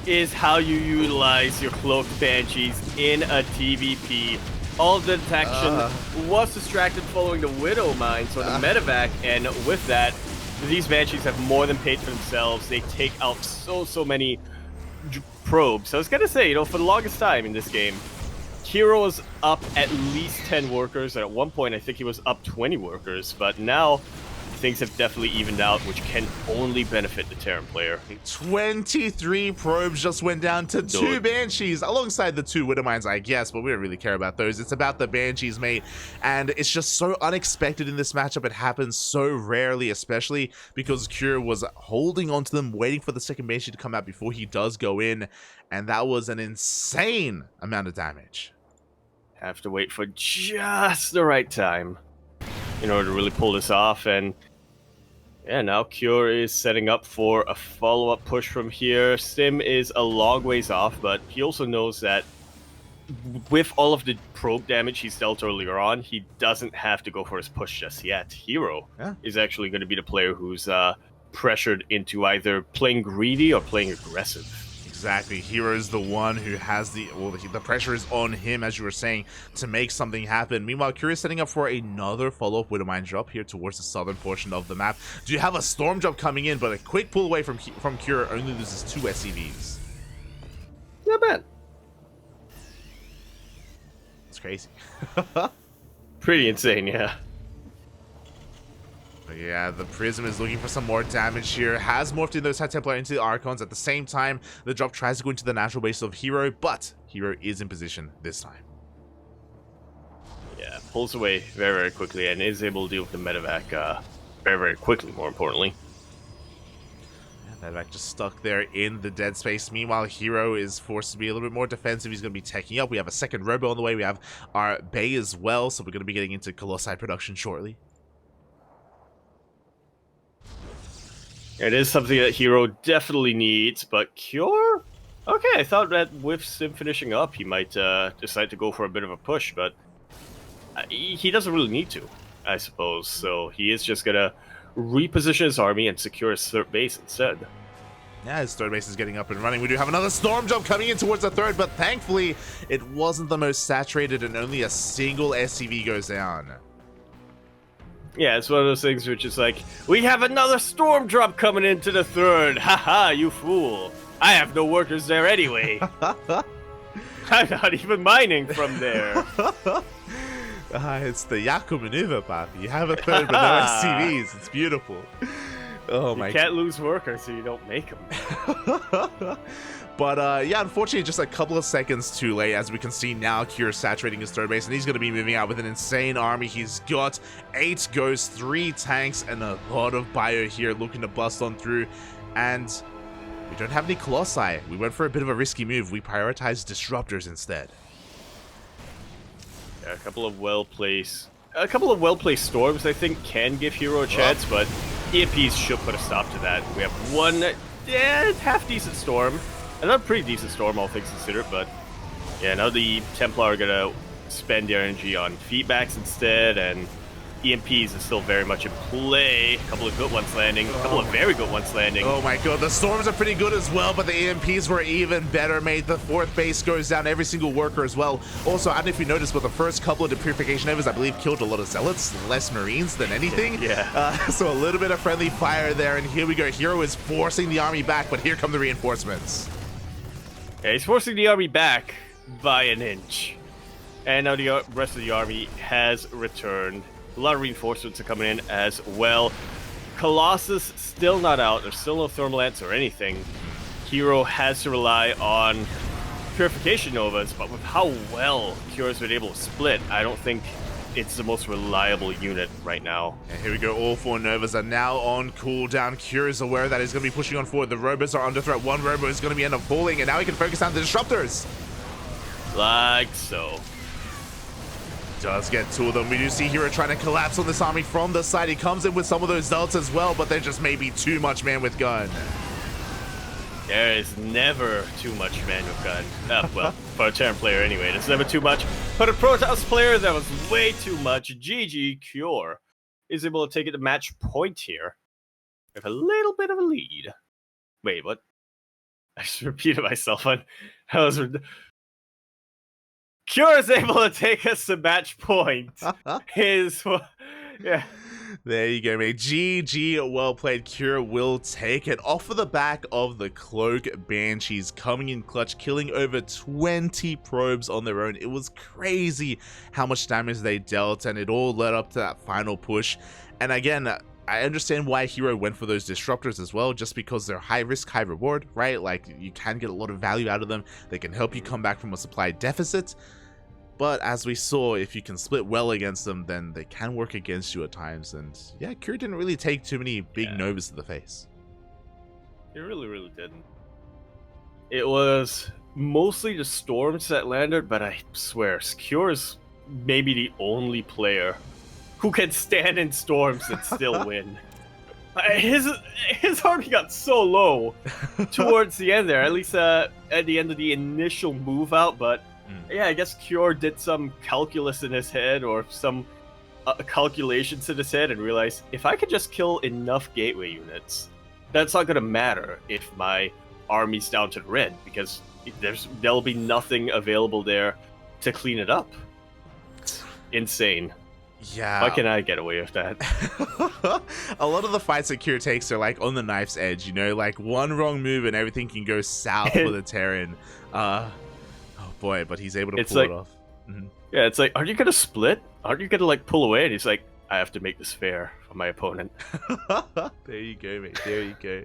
S2: is how you utilize your cloaked Banshees in a TVP. All the detection was distracted following the Widow Mine, so the medevac, and with that, these Banshees have more than paid for themselves. They take out so many probes. So I was gonna say, you know, for the longest time in this game, herO was up at least 10 workers, and at one point I think he was up 20 workers, but now things have definitely evened out, which can only benefit the Terran player.
S1: 23 probes just went down to 2 Banshees, alongside the 2 Widow Mines, I guess, but we don't really care about those. It's about the Banshees, mate, and it's just so unexpected in this matchup. It happens so rarely, especially because herO was holding on to them, waiting for the second Banshee to come out before he does go in, and that was an insane amount of damage.
S2: Have to wait for just the right time in order to really pull this off, and yeah, now Cure is setting up for a follow-up push from here. Sim is a long ways off, but he also knows that with all of the probe damage he's dealt earlier on, he doesn't have to go for his push just yet. herO is actually going to be the player who's pressured into either playing greedy or playing aggressive.
S1: Exactly. herO is the one who has the pressure is on him, as you were saying, to make something happen. Meanwhile, Cure is setting up for another follow-up Widow Mine drop here towards the southern portion of the map. Do you have a Storm drop coming in, but a quick pull away from Cure only loses 2 SCVs.
S2: Not bad.
S1: It's crazy.
S2: Pretty insane, yeah.
S1: But yeah, the Prism is looking for some more damage here. Has morphed in those High Templar into the Archons. At the same time, the drop tries to go into the natural base of herO, but herO is in position this time.
S2: Yeah, pulls away very quickly and is able to deal with the medevac very quickly, more importantly.
S1: Yeah, medevac just stuck there in the dead space. Meanwhile, herO is forced to be a little bit more defensive. He's going to be teching up. We have a second Robo on the way. We have our Bay as well, so we're going to be getting into Colossi production shortly.
S2: It is something that herO definitely needs, but Cure? Okay, I thought that with Sim finishing up, he might decide to go for a bit of a push, but he doesn't really need to, I suppose. So he is just going to reposition his army and secure his 3rd base instead.
S1: Yeah, his 3rd base is getting up and running. We do have another Storm jump coming in towards the 3rd, but thankfully, it wasn't the most saturated and only a single SCV goes down.
S2: Yeah, it's one of those things which is like, we have another Storm drop coming into the 3rd. Haha, you fool. I have no workers there anyway. I'm not even mining from there.
S1: It's the Yaku maneuver, Papi. You have a 3rd but no SCVs. It's beautiful. Oh my!
S2: You can't lose workers, so you don't make them.
S1: But yeah, unfortunately, just a couple of seconds too late. As we can see now, Cure saturating his 3rd base, and he's going to be moving out with an insane army. He's got 8 ghosts, 3 tanks, and a lot of bio here looking to bust on through. And we don't have any Colossi. We went for a bit of a risky move. We prioritized disruptors instead.
S2: Yeah, a couple of well-placed storms, I think, can give herO a chance, but EMPs should put a stop to that. We have one half-decent storm. Another pretty decent storm, all things considered, but yeah, now the Templar are gonna spend their energy on feedbacks instead, and EMPs is still very much in play. A couple of good ones landing, a couple of very good ones landing.
S1: Oh my god, the storms are pretty good as well, but the EMPs were even better, mate. The 4th base goes down, every single worker as well. Also, I don't know if you noticed, but the first couple of Purification Overs, I believe, killed a lot of Zealots, less Marines than anything.
S2: Yeah.
S1: So a little bit of friendly fire there, and here we go. herO is forcing the army back, but here come the reinforcements.
S2: Yeah, he's forcing the army back by an inch. And now the rest of the army has returned. A lot of reinforcements are coming in as well. Colossus still not out. There's still no Thermal Lance or anything. herO has to rely on Purification Novas, but with how well Cure's been able to split, I don't think it's the most reliable unit right now.
S1: And here we go, all 4 Novas are now on cooldown. Cure is aware that he's going to be pushing on forward. The Robos are under threat. One Robo is going to be end up falling, and now he can focus on the Disruptors.
S2: Like so.
S1: does get two of them. We do see herO trying to collapse on this army from the side. He comes in with some of those delts as well, but there just may be too much man with gun.
S2: There is never too much man with gun. Well, for a Terran player anyway, there's never too much. For a Protoss player, that was way too much. GG Cure is able to take it to match point here with a little bit of a lead. Wait, what? I just repeated myself. Cure is able to take us to match point. Yeah.
S1: There you go, mate. GG, well played. Cure will take it off of the back of the Cloak Banshees, coming in clutch, killing over 20 probes on their own. It was crazy how much damage they dealt, and it all led up to that final push. And again, I understand why herO went for those disruptors as well, just because they're high risk, high reward, right? Like, you can get a lot of value out of them. They can help you come back from a supply deficit. But as we saw, if you can split well against them, then they can work against you at times. And yeah, Cure didn't really take too many big novas to the face.
S2: It really didn't. It was mostly the storms that landed, but I swear, Cure's maybe the only player who can stand in storms and still win. His army got so low towards the end there, at least at the end of the initial move out, but yeah, I guess Cure did some calculus in his head or some calculations in his head and realized, if I could just kill enough gateway units, that's not going to matter if my army's down to the red, because there'll be nothing available there to clean it up. It's insane.
S1: Yeah.
S2: Why can I get away with that?
S1: A lot of the fights that Cure takes are like on the knife's edge, you know, like one wrong move and everything can go south for the Terran. Oh boy, but he's able to pull it off.
S2: Yeah, it's like, aren't you gonna split? Aren't you gonna like pull away? And he's like, I have to make this fair for my opponent.
S1: There you go, mate. There you go.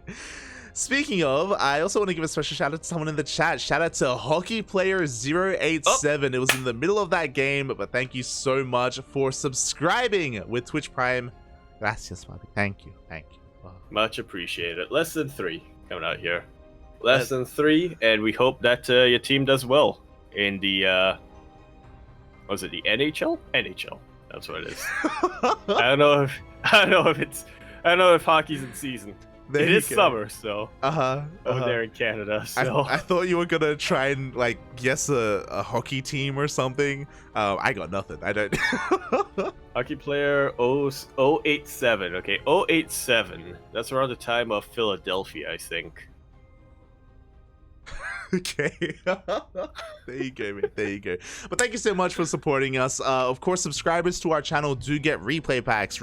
S1: Speaking of, I also want to give a special shout out to someone in the chat. Shout out to Hockey Player 087. It was in the middle of that game, but thank you so much for subscribing with Twitch Prime. Gracias, Bobby. Thank you. Thank you. Wow.
S2: Much appreciated. Less than 3 coming out here. Less than 3, and we hope that your team does well in the what was it, the NHL? NHL. That's what it is. I don't know if hockey's in season. It is summer, so over there in Canada. So
S1: I thought you were gonna try and like guess a hockey team or something. I got nothing. I don't.
S2: Hockey player 087. Okay, 087. That's around the time of Philadelphia, I think.
S1: Okay. There you go, mate. There you go. But thank you so much for supporting us. Of course, subscribers to our channel do get replay packs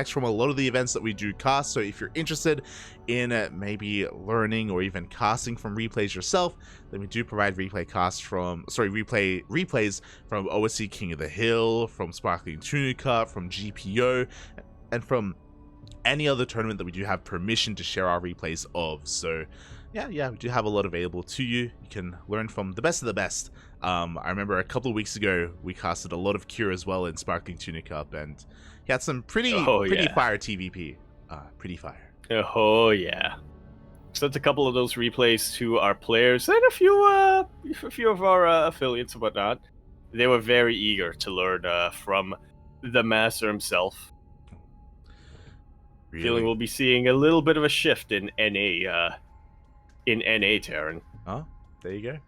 S1: from a lot of the events that we do cast. So if you're interested in maybe learning or even casting from replays yourself, then we do provide replays from OSC King of the Hill, from Sparkling Tuna Cup, from GPO, and from any other tournament that we do have permission to share our replays of. So yeah, we do have a lot available to you. You can learn from the best of the best. I remember a couple of weeks ago, we casted a lot of Cure as well in Sparkling Tuna Cup, and he had some pretty fire TVP. Pretty fire.
S2: Oh, yeah. Sent a couple of those replays to our players and a few of our affiliates and whatnot. They were very eager to learn from the master himself.
S1: Really?
S2: Feeling we'll be seeing a little bit of a shift in NA Terran.
S1: Oh, there you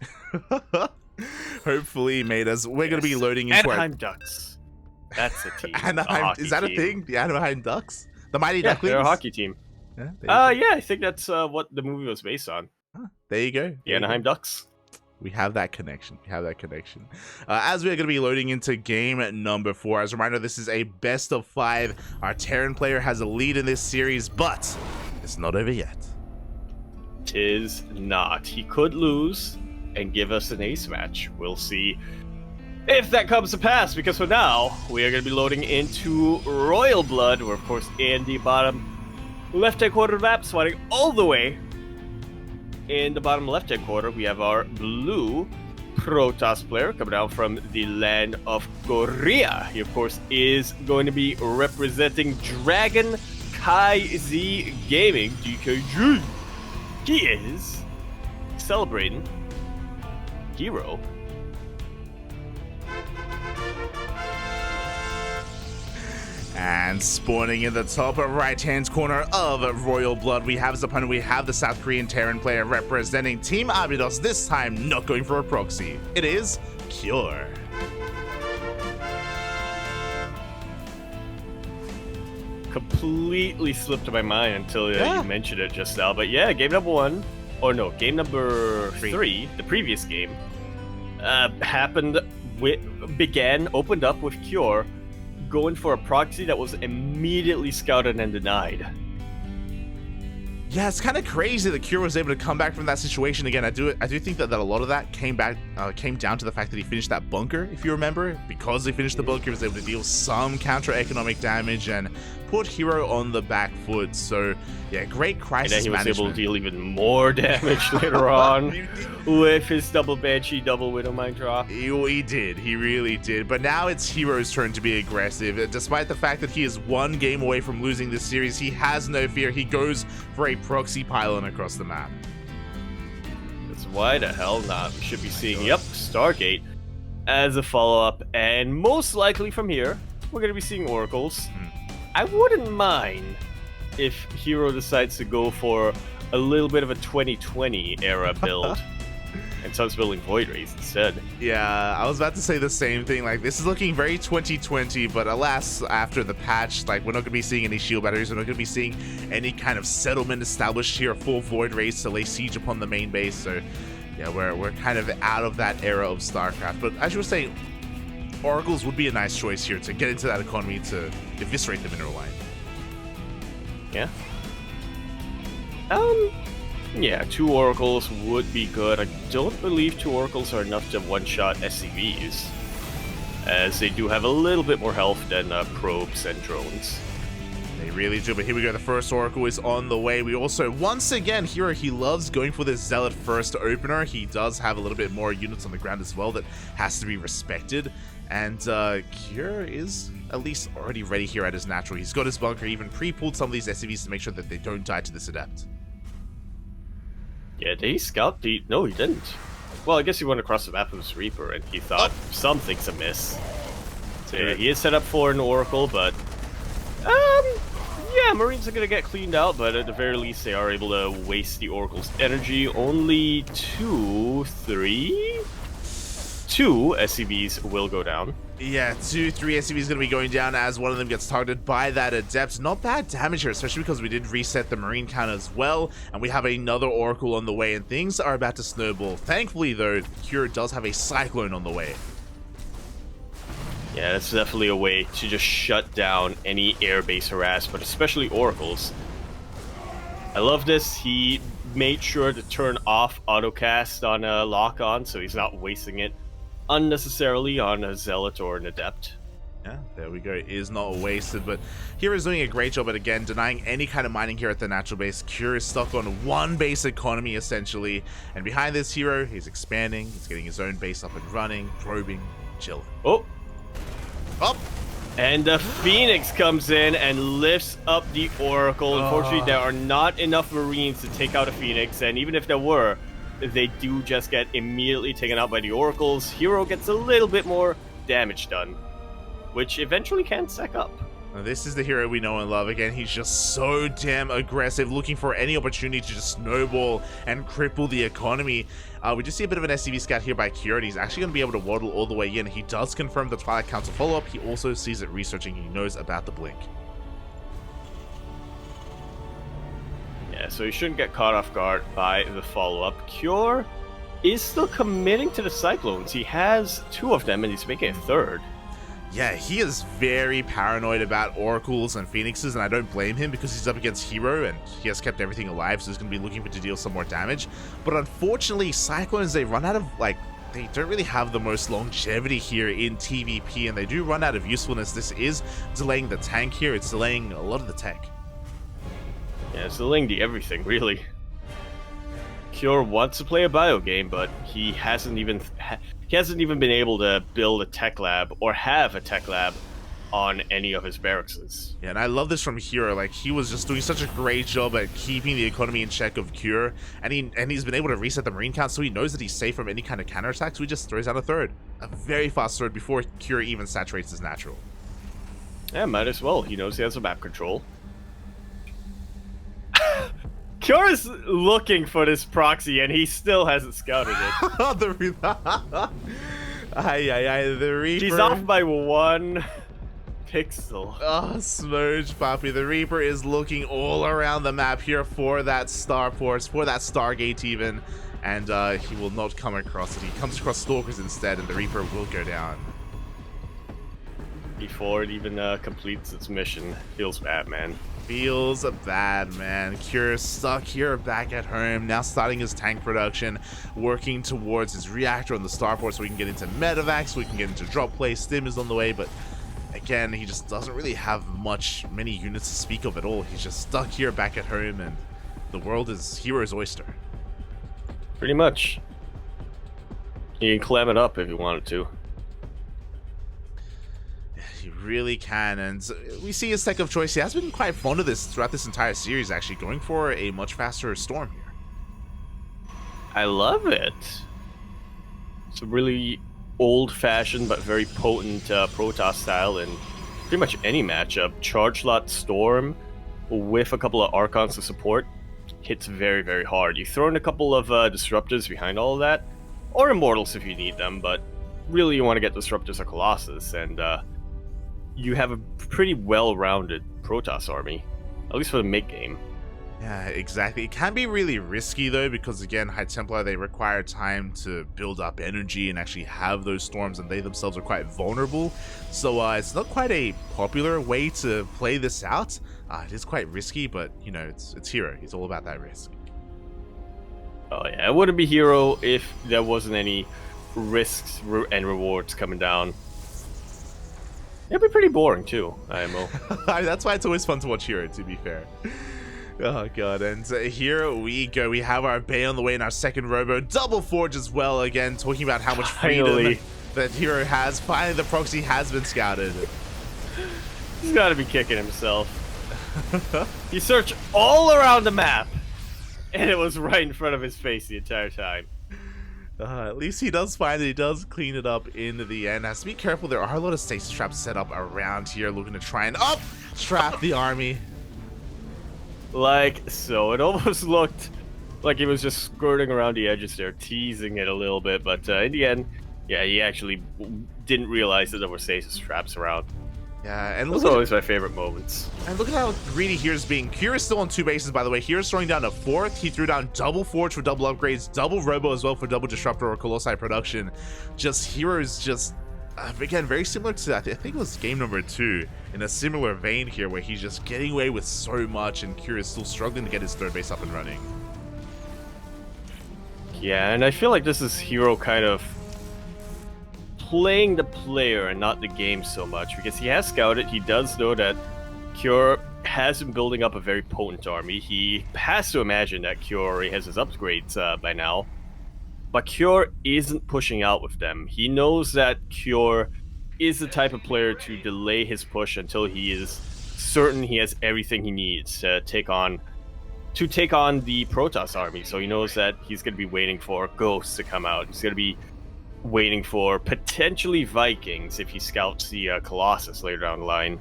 S1: go. Hopefully, mate, as we're going to be loading into
S2: Anaheim Ducks. That's a team.
S1: Anaheim, is that a thing? The Anaheim Ducks? The Mighty Ducklings?
S2: They're a hockey team.
S1: Yeah,
S2: yeah, I think that's what the movie was based on.
S1: There you go.
S2: The Anaheim Ducks.
S1: We have that connection. As we're going to be loading into game number 4. As a reminder, this is a best of 5. Our Terran player has a lead in this series, but it's not over yet.
S2: Tis not. He could lose and give us an ace match. We'll see if that comes to pass, because for now, we are going to be loading into Royal Blood. We're, of course, in the bottom left-hand corner of the map, swatting all the way. In the bottom left-hand corner, we have our blue Protoss player coming out from the land of Korea. He, of course, is going to be representing Dragon Kai Z Gaming, DKG. He is celebrating herO.
S1: And spawning in the top right-hand corner of Royal Blood, we have his opponent. We have the South Korean Terran player representing Team Abydos, this time not going for a proxy. It is Cure.
S2: Completely slipped my mind until you mentioned it just now. But yeah, game number 1, or no, game number 3, the previous game, opened up with Cure going for a proxy that was immediately scouted and denied.
S1: Yeah, it's kind of crazy that Cure was able to come back from that situation again. I do think that a lot of that came down to the fact that he finished that bunker, if you remember. Because he finished the bunker, he was able to deal some counter-economic damage and put herO on the back foot. So, yeah, great crisis management.
S2: And then he was able to deal even more damage later on with his double Banshee, double Widowmine drop.
S1: He did. He really did. But now it's herO's turn to be aggressive. Despite the fact that he is one game away from losing this series, he has no fear. He goes for a proxy pylon across the map.
S2: That's why the hell not? We should be seeing, Stargate as a follow-up. And most likely from here, we're going to be seeing Oracles. I wouldn't mind if herO decides to go for a little bit of a 2020 era build and starts building Void Rays instead.
S1: Yeah, I was about to say the same thing. Like, this is looking very 2020, but alas, after the patch, like, we're not going to be seeing any shield batteries. We're not going to be seeing any kind of settlement established here, full Void Rays to lay siege upon the main base. So, yeah, we're kind of out of that era of StarCraft. But as you were saying, Oracles would be a nice choice here to get into that economy to eviscerate the mineral line.
S2: Yeah. Yeah, 2 Oracles would be good. I don't believe 2 Oracles are enough to one-shot SCVs, as they do have a little bit more health than probes and drones.
S1: They really do, but here we go. The first Oracle is on the way. We also, once again, herO, he loves going for this Zealot first opener. He does have a little bit more units on the ground as well that has to be respected. And Cure is at least already ready here at his natural. He's got his bunker, even pre-pulled some of these SCVs to make sure that they don't die to this Adept.
S2: Yeah, did he scout? No, he didn't. Well, I guess he went across the map with his Reaper and he thought something's amiss. So yeah, he is set up for an Oracle, but yeah, Marines are gonna get cleaned out, but at the very least they are able to waste the Oracle's energy. Only 2 SCVs will go down.
S1: Yeah, 2, 3 SCVs going to be going down as one of them gets targeted by that Adept. Not bad damage here, especially because we did reset the Marine count as well, and we have another Oracle on the way, and things are about to snowball. Thankfully, though, Cure does have a Cyclone on the way.
S2: Yeah, that's definitely a way to just shut down any airbase harassment, especially Oracles. I love this. He made sure to turn off autocast on a lock-on, so he's not wasting it unnecessarily on a Zealot or an Adept.
S1: Yeah, there we go. It is not wasted, but herO is doing a great job at, again, denying any kind of mining here at the natural base. Cure is stuck on one base economy, essentially, and behind this herO, he's expanding, he's getting his own base up and running, probing, chilling.
S2: Oh!
S1: Up!
S2: And the Phoenix comes in and lifts up the Oracle. Unfortunately, there are not enough Marines to take out a Phoenix, and even if there were, they do just get immediately taken out by the Oracles. herO gets a little bit more damage done, which eventually can stack up.
S1: Now, this is the herO we know and love. Again, he's just so damn aggressive, looking for any opportunity to just snowball and cripple the economy. We just see a bit of an SCV scout here by Cure, and he's actually going to be able to waddle all the way in. He does confirm the Twilight Council follow-up. He also sees it researching. He knows about the blink.
S2: Yeah, so he shouldn't get caught off guard by the follow-up. Cure is still committing to the Cyclones. He has 2 of them, and he's making a 3rd.
S1: Yeah, he is very paranoid about Oracles and Phoenixes, and I don't blame him because he's up against herO and he has kept everything alive, so he's going to be looking for to deal some more damage. But unfortunately, Cyclones, they run out of, like, they don't really have the most longevity here in TVP, and they do run out of usefulness. This is delaying the tank here. It's delaying a lot of the tech.
S2: Yeah, it's delaying the everything, really. Cure wants to play a bio game, but he hasn't even been able to build a tech lab or have a tech lab on any of his barracks.
S1: Yeah, and I love this from herO. Like, he was just doing such a great job at keeping the economy in check of Cure, and he's been able to reset the Marine count, so he knows that he's safe from any kind of counterattacks. So he just throws out a 3rd, a very fast 3rd before Cure even saturates his natural.
S2: Yeah, might as well. He knows he has a map control. Kyora's looking for this proxy, and he still hasn't scouted it.
S1: The Reaper.
S2: He's off by 1 pixel.
S1: Oh, Smurge Puppy. The Reaper is looking all around the map here for that Starport, for that Stargate even, and he will not come across it. He comes across Stalkers instead, and the Reaper will go down.
S2: Before it even completes its mission. Feels bad, man.
S1: Feels bad, man. Curious stuck here back at home, now starting his tank production, working towards his reactor on the starport so we can get into medevac, so we can get into drop play. Stim is on the way, but again, he just doesn't really have many units to speak of at all. He's just stuck here back at home, and the world is hero's oyster.
S2: Pretty much. You can clam it up if you wanted to.
S1: He really can, and we see his tech of choice. He has been quite fond of this throughout this entire series, actually, going for a much faster storm here.
S2: I love it. It's a really old-fashioned but very potent Protoss style in pretty much any matchup. Charge lot storm with a couple of Archons to support hits very, very hard. You throw in a couple of disruptors behind all of that, or Immortals if you need them, but really you want to get disruptors or Colossus, and you have a pretty well-rounded Protoss army, at least for the mid-game.
S1: Yeah, exactly. It can be really risky, though, because, again, High Templar, they require time to build up energy and actually have those storms, and they themselves are quite vulnerable. So it's not quite a popular way to play this out. It is quite risky, but, you know, it's herO. He's all about that risk.
S2: Oh, yeah. It wouldn't be herO if there wasn't any risks and rewards coming down. It'd be pretty boring, too, IMO.
S1: That's why it's always fun to watch herO, to be fair. Oh god, and here we go. We have our Bay on the way in our second robo. Double Forge as well, again, talking about how much freedom that herO has. Finally, the proxy has been scouted.
S2: He's got to be kicking himself. He searched all around the map, and it was right in front of his face the entire time.
S1: At least he does find it. He does clean it up in the end. Has to be careful. There are a lot of stasis traps set up around here, looking to try and trap the army.
S2: Like so. It almost looked like he was just skirting around the edges there, teasing it a little bit, but in the end, yeah, he actually didn't realize that there were stasis traps around.
S1: Yeah, and
S2: those are always my favorite moments.
S1: And look at how greedy here's being. Kira's still on 2 bases, by the way. Here's throwing down a 4th. He threw down double Forge for double upgrades, double Robo as well for double Disruptor or Colossi production. Hero's just, again, very similar to, I think it was game number 2, in a similar vein here, where he's just getting away with so much, and Kira's still struggling to get his 3rd base up and running.
S2: Yeah, and I feel like this is herO kind of playing the player and not the game so much, because he has scouted. He does know that Cure has been building up a very potent army. He has to imagine that Cure already has his upgrades by now, but Cure isn't pushing out with them. He knows that Cure is the type of player to delay his push until he is certain he has everything he needs to take on the Protoss army. So he knows that he's going to be waiting for Ghosts to come out. He's going to be waiting for potentially Vikings if he scouts the Colossus later down the line.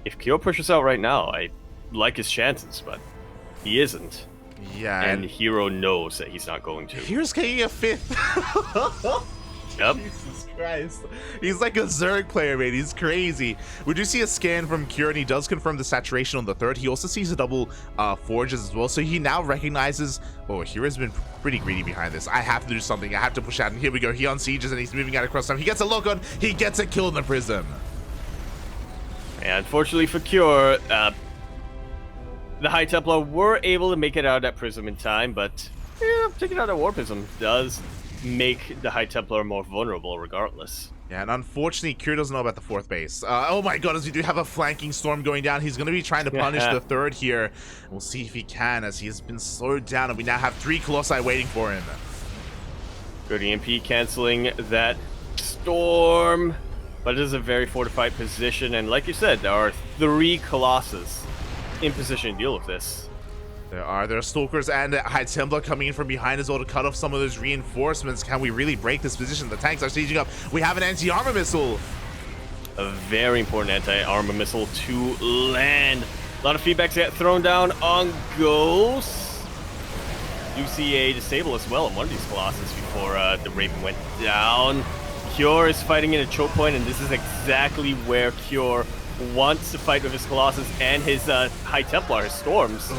S2: If Kyo pushes out right now, I like his chances, but he isn't.
S1: Yeah,
S2: and herO knows that he's not going to.
S1: Here's getting a 5th.
S2: Yep.
S1: Jesus Christ. He's like a Zerg player, man. He's crazy. We do see a scan from Cure, and he does confirm the saturation on the 3rd. He also sees a double Forges as well, so he now recognizes, oh, hero's been pretty greedy behind this. I have to do something. I have to push out, and here we go. He unsieges, and he's moving out across time. He gets a look on. He gets a kill in the Prism.
S2: And unfortunately for Cure, the High Templar were able to make it out of that Prism in time, but taking out that War Prism does make the High Templar more vulnerable regardless.
S1: Yeah, and unfortunately, Cure doesn't know about the 4th base. Oh my god, as we do have a flanking storm going down. He's going to be trying to punish the 3rd here. We'll see if he can, as he has been slowed down, and we now have 3 Colossi waiting for him.
S2: Good EMP canceling that storm, but it is a very fortified position, and like you said, there are 3 Colossus in position to deal with this.
S1: There are Stalkers and High Templar coming in from behind as well to cut off some of those reinforcements. Can we really break this position? The tanks are sieging up. We have an anti-armor missile.
S2: a very important anti-armor missile to land. A lot of feedbacks get thrown down on Ghost. You see a disable as well on one of these Colossus before the Raven went down. Cure is fighting in a choke point, and this is exactly where Cure wants to fight with his Colossus and his High Templar, his Storms.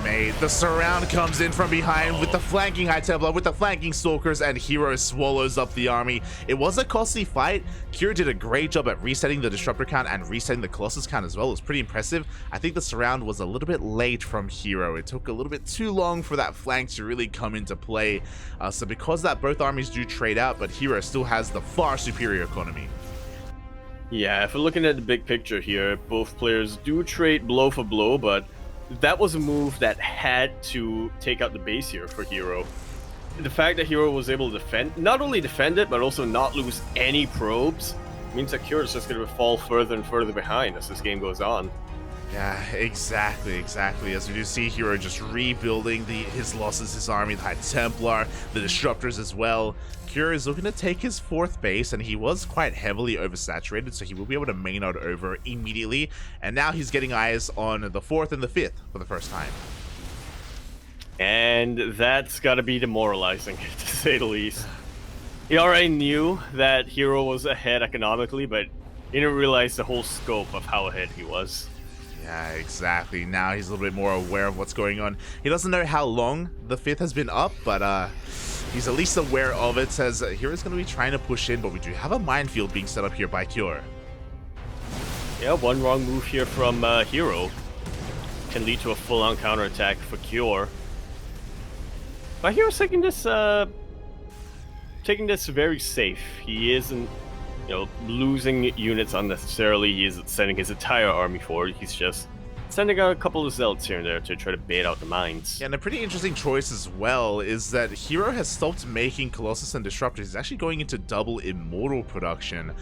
S1: Mate, the surround comes in from behind with the flanking High Templar, with the flanking Stalkers, and herO swallows up the army. It was a costly fight. Cure did a great job at resetting the Disruptor count and resetting the Colossus count as well. It was pretty impressive. I think the surround was a little bit late from herO. It took a little bit too long for that flank to really come into play. So because that, both armies do trade out, but herO still has the far superior economy.
S2: Yeah, if we're looking at the big picture here, both players do trade blow for blow, but that was a move that had to take out the base here for herO. The fact that herO was able to defend, not only defend it, but also not lose any probes, means that Cure is just going to fall further and further behind as this game goes on.
S1: Yeah, exactly. As we do see herO just rebuilding his losses, his army, the High Templar, the Disruptors as well. Cure is looking to take his 4th base, and he was quite heavily oversaturated, so he will be able to main out over immediately. And now he's getting eyes on the 4th and the 5th for the first time.
S2: And that's got to be demoralizing, to say the least. He already knew that herO was ahead economically, but he didn't realize the whole scope of how ahead he was.
S1: Yeah, exactly. Now he's a little bit more aware of what's going on. He doesn't know how long the 5th has been up, but he's at least aware of it. Says hero's going to be trying to push in, but we do have a minefield being set up here by Cure.
S2: Yeah, one wrong move here from herO can lead to a full-on counterattack for Cure. But hero's taking this very safe. He isn't, losing units unnecessarily. He isn't sending his entire army forward. He's just sending out a couple of zealots here and there to try to bait out the mines.
S1: Yeah, and a pretty interesting choice as well is that herO has stopped making Colossus and Disruptors. He's actually going into double Immortal production,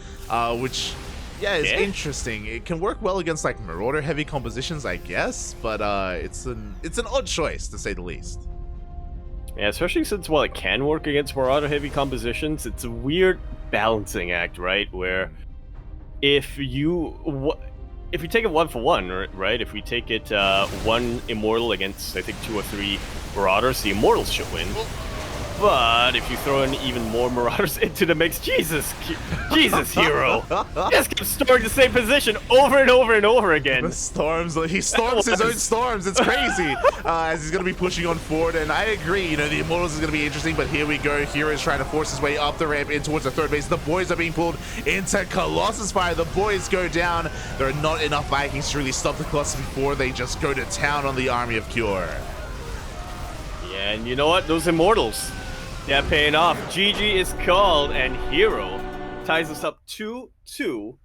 S1: which, yeah, is interesting. It can work well against like Marauder heavy compositions, I guess, but it's an odd choice to say the least.
S2: Yeah, especially since while it can work against Marauder heavy compositions, it's a weird balancing act, right? Where if you take it 1-for-1, right? If we take it 1 Immortal against, I think, 2 or 3 Marauders, the Immortals should win. But if you throw in even more Marauders into the mix, Jesus, herO! Just keep storing the same position over and over and over again.
S1: The storms, he storms his own storms. It's crazy as he's going to be pushing on forward. And I agree, the Immortals is going to be interesting. But here we go. herO is trying to force his way up the ramp in towards the 3rd base. The boys are being pulled into Colossus fire. The boys go down. There are not enough Vikings to really stop the Colossus before they just go to town on the army of Cure.
S2: Yeah, and you know what? Those Immortals, yeah, paying off. GG is called, and herO ties us up 2-2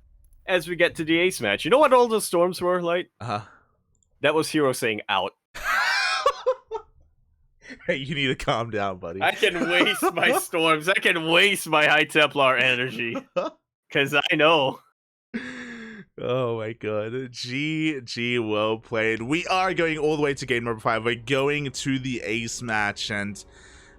S2: as we get to the ace match. You know what all those storms were, Light? That was herO saying out.
S1: Hey, you need to calm down, buddy.
S2: I can waste my storms. I can waste my High Templar energy. Because I know.
S1: Oh my god. GG, well played. We are going all the way to game number 5. We're going to the ace match, and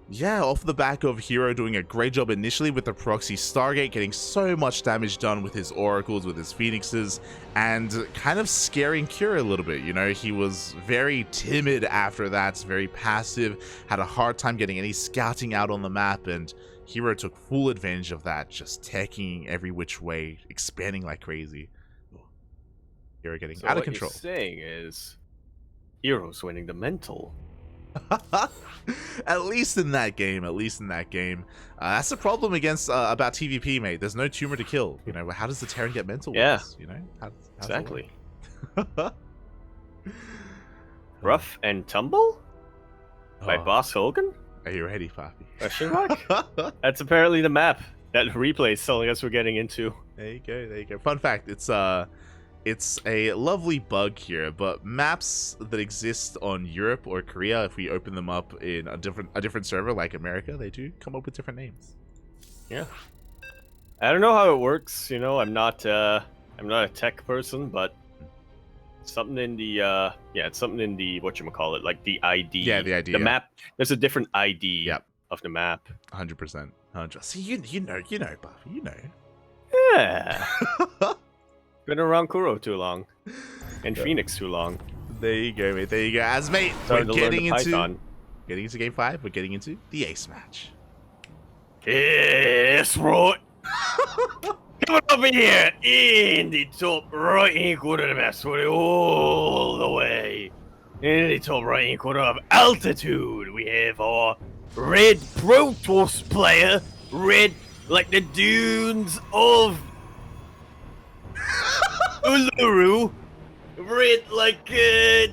S1: yeah, off the back of herO doing a great job initially with the proxy Stargate, getting so much damage done with his oracles, with his phoenixes, and kind of scaring Cure a little bit. He was very timid after that, very passive, had a hard time getting any scouting out on the map, and herO took full advantage of that, just teching every which way, expanding like crazy. herO getting out of control.
S2: What you're saying is herO's winning the mental.
S1: At least in that game. That's the problem against about TVP, mate. There's no tumor to kill. How does the Terran get mental?
S2: Yeah.
S1: How's
S2: Exactly. Rough and Tumble by Boss Hogan?
S1: Are you ready, Papi?
S2: Question mark? That's apparently the map that replay is telling us we're getting into.
S1: There you go. Fun fact, it's a lovely bug here, but maps that exist on Europe or Korea, if we open them up in a different server like America, they do come up with different names.
S2: Yeah. I don't know how it works, I'm not a tech person, but something in the it's something in the whatchamacallit, like the ID.
S1: Yeah, the ID.
S2: The map, there's a different ID of the map.
S1: 100%. See, you know, Buffy,
S2: Yeah. Been around Kuro too long. And Phoenix too long.
S1: There you go, mate. There you go. As mate,
S2: Starting to learn the Python.
S1: Getting into game 5, we're getting into the ace match.
S2: Yes, right. Coming over here in the top right hand corner of the map, all the way. In the top right hand corner of altitude, we have our red Protoss player. Red like the dunes of Uluru. Red like the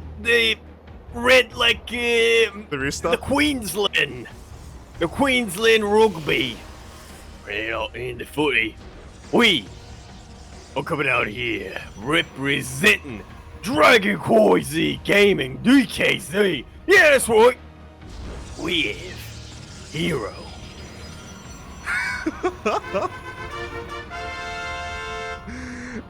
S1: Rooster?
S2: the Queensland. The Queensland Rugby. Right out in the footy. We are coming out here representing Dragon Core Z Gaming DKZ. Yeah, that's right. We have herO.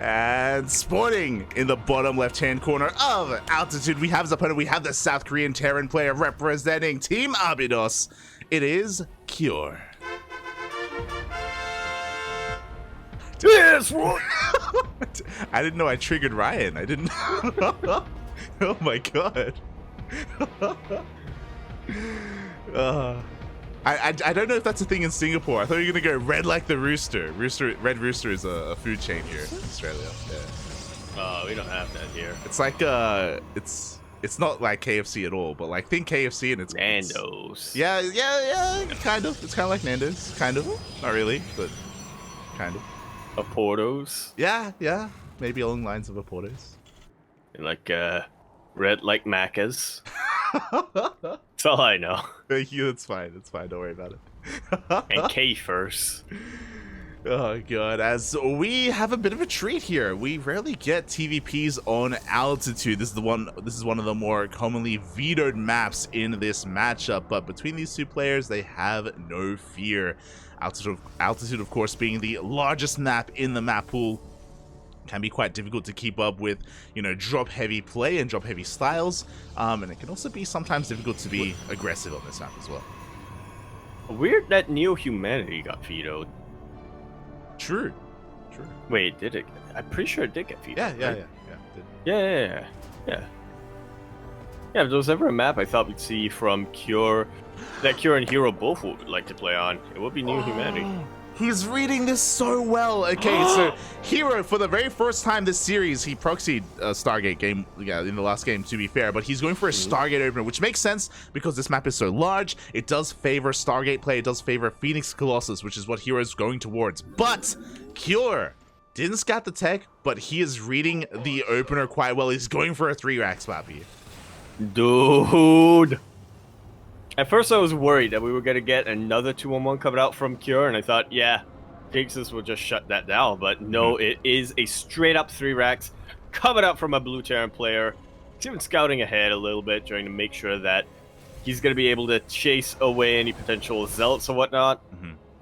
S1: And sporting in the bottom left-hand corner of altitude, we have his opponent. We have the South Korean Terran player representing Team Abydos. It is Cure.
S2: Yes, right.
S1: I didn't know I triggered Ryan. I didn't. Oh my god. I don't know if that's a thing in Singapore. I thought you were gonna go red like the rooster. Red Rooster is a food chain here in Australia. Yeah.
S2: We don't have that here.
S1: It's like it's not like KFC at all, but like think KFC and it's
S2: Nando's.
S1: Yeah, kind of. It's kind of like Nando's, kind of. Not really, but kind of.
S2: A Portos.
S1: Yeah. Maybe along the lines of a Portos.
S2: And like red like Macca's. That's all I know.
S1: Thank you. It's fine. Don't worry about it.
S2: And K first.
S1: Oh god, as we have a bit of a treat here. We rarely get TVPs on altitude. This is one of the more commonly vetoed maps in this matchup, but between these two players, they have no fear. Altitude, of course, being the largest map in the map pool, can be quite difficult to keep up with, drop heavy play and drop heavy styles, and it can also be sometimes difficult to be aggressive on this map as well.
S2: Weird that Neo Humanity got vetoed.
S1: True.
S2: Wait, did it? I'm pretty sure it did get vetoed.
S1: Yeah.
S2: Right? Yeah. Yeah, if there was ever a map I thought we'd see from Cure, that Cure and herO both would like to play on, it would be New Humanity.
S1: He's reading this so well. Okay, so herO, for the very first time this series, he proxied a Stargate game, in the last game, to be fair, but he's going for a Stargate opener, which makes sense because this map is so large. It does favor Stargate play. It does favor Phoenix Colossus, which is what herO is going towards. But Cure didn't scout the tech, but he is reading the opener quite well. He's going for a 3-rack swap here.
S2: Dude. At first I was worried that we were going to get another 2-on-1 coming out from Cure, and I thought, yeah, Jinxes will just shut that down. But no, it is a straight-up 3-racks coming out from a Blue Terran player. He's even scouting ahead a little bit, trying to make sure that he's going to be able to chase away any potential Zealots or whatnot.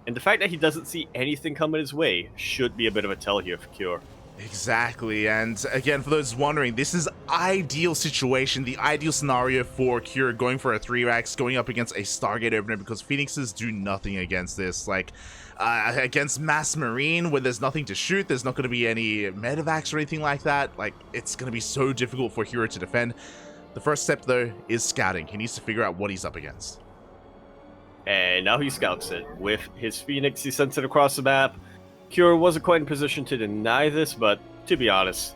S2: And the fact that he doesn't see anything coming his way should be a bit of a tell here for Cure.
S1: Exactly, and again, for those wondering, this is ideal situation, the ideal scenario for Cure going for a 3-racks, going up against a Stargate opener, because Phoenixes do nothing against this. Like, against Mass Marine, when there's nothing to shoot, there's not going to be any medevacs or anything like that. Like, it's going to be so difficult for herO to defend. The first step, though, is scouting. He needs to figure out what he's up against.
S2: And now he scouts it. With his Phoenix, he sends it across the map. Cure wasn't quite in position to deny this, but to be honest,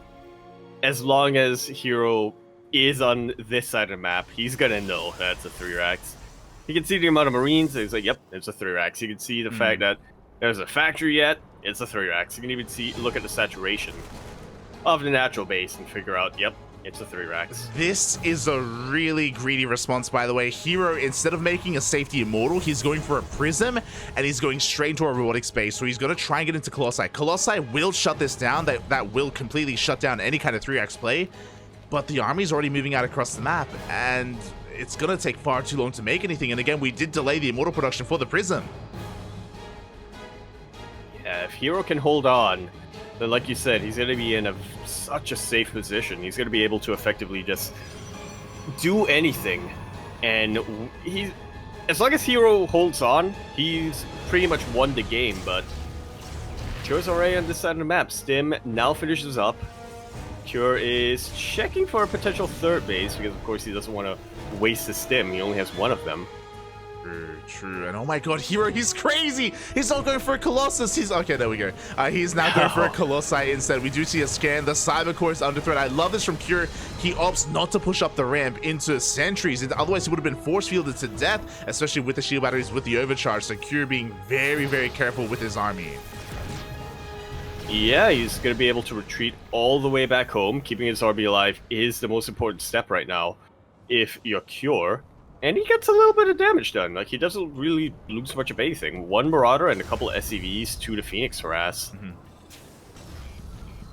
S2: as long as herO is on this side of the map, he's gonna know that's a 3-racks. He can see the amount of Marines, and he's like, yep, it's a 3-racks. He can see the fact that there's a factory yet, it's a 3-racks. You can even look at the saturation of the natural base and figure out, yep, it's a 3-racks.
S1: This is a really greedy response, by the way. herO, instead of making a safety immortal, he's going for a prism, and he's going straight into a robotic space. So he's going to try and get into Colossi. Colossi will shut this down. That will completely shut down any kind of 3-racks play. But the army's already moving out across the map, and it's going to take far too long to make anything. And again, we did delay the immortal production for the prism.
S2: Yeah, if herO can hold on, then like you said, he's going to be in such a safe position. He's going to be able to effectively just do anything. And as long as herO holds on, he's pretty much won the game. But Cure's already on this side of the map. Stim now finishes up. Cure is checking for a potential third base because, of course, he doesn't want to waste his Stim. He only has one of them.
S1: True. And oh my god, herO, he's crazy! He's not going for a Colossus! He's okay, there we go. He's now going for a Colossi instead. We do see a scan. The Cybercore is under threat. I love this from Cure. He opts not to push up the ramp into sentries. Otherwise, he would have been force fielded to death, especially with the shield batteries with the overcharge. So Cure being very, very careful with his army.
S2: Yeah, he's going to be able to retreat all the way back home. Keeping his army alive is the most important step right now if you're Cure. And he gets a little bit of damage done. Like, he doesn't really lose much of anything. One Marauder and a couple of SCVs, 2 to Phoenix Harass.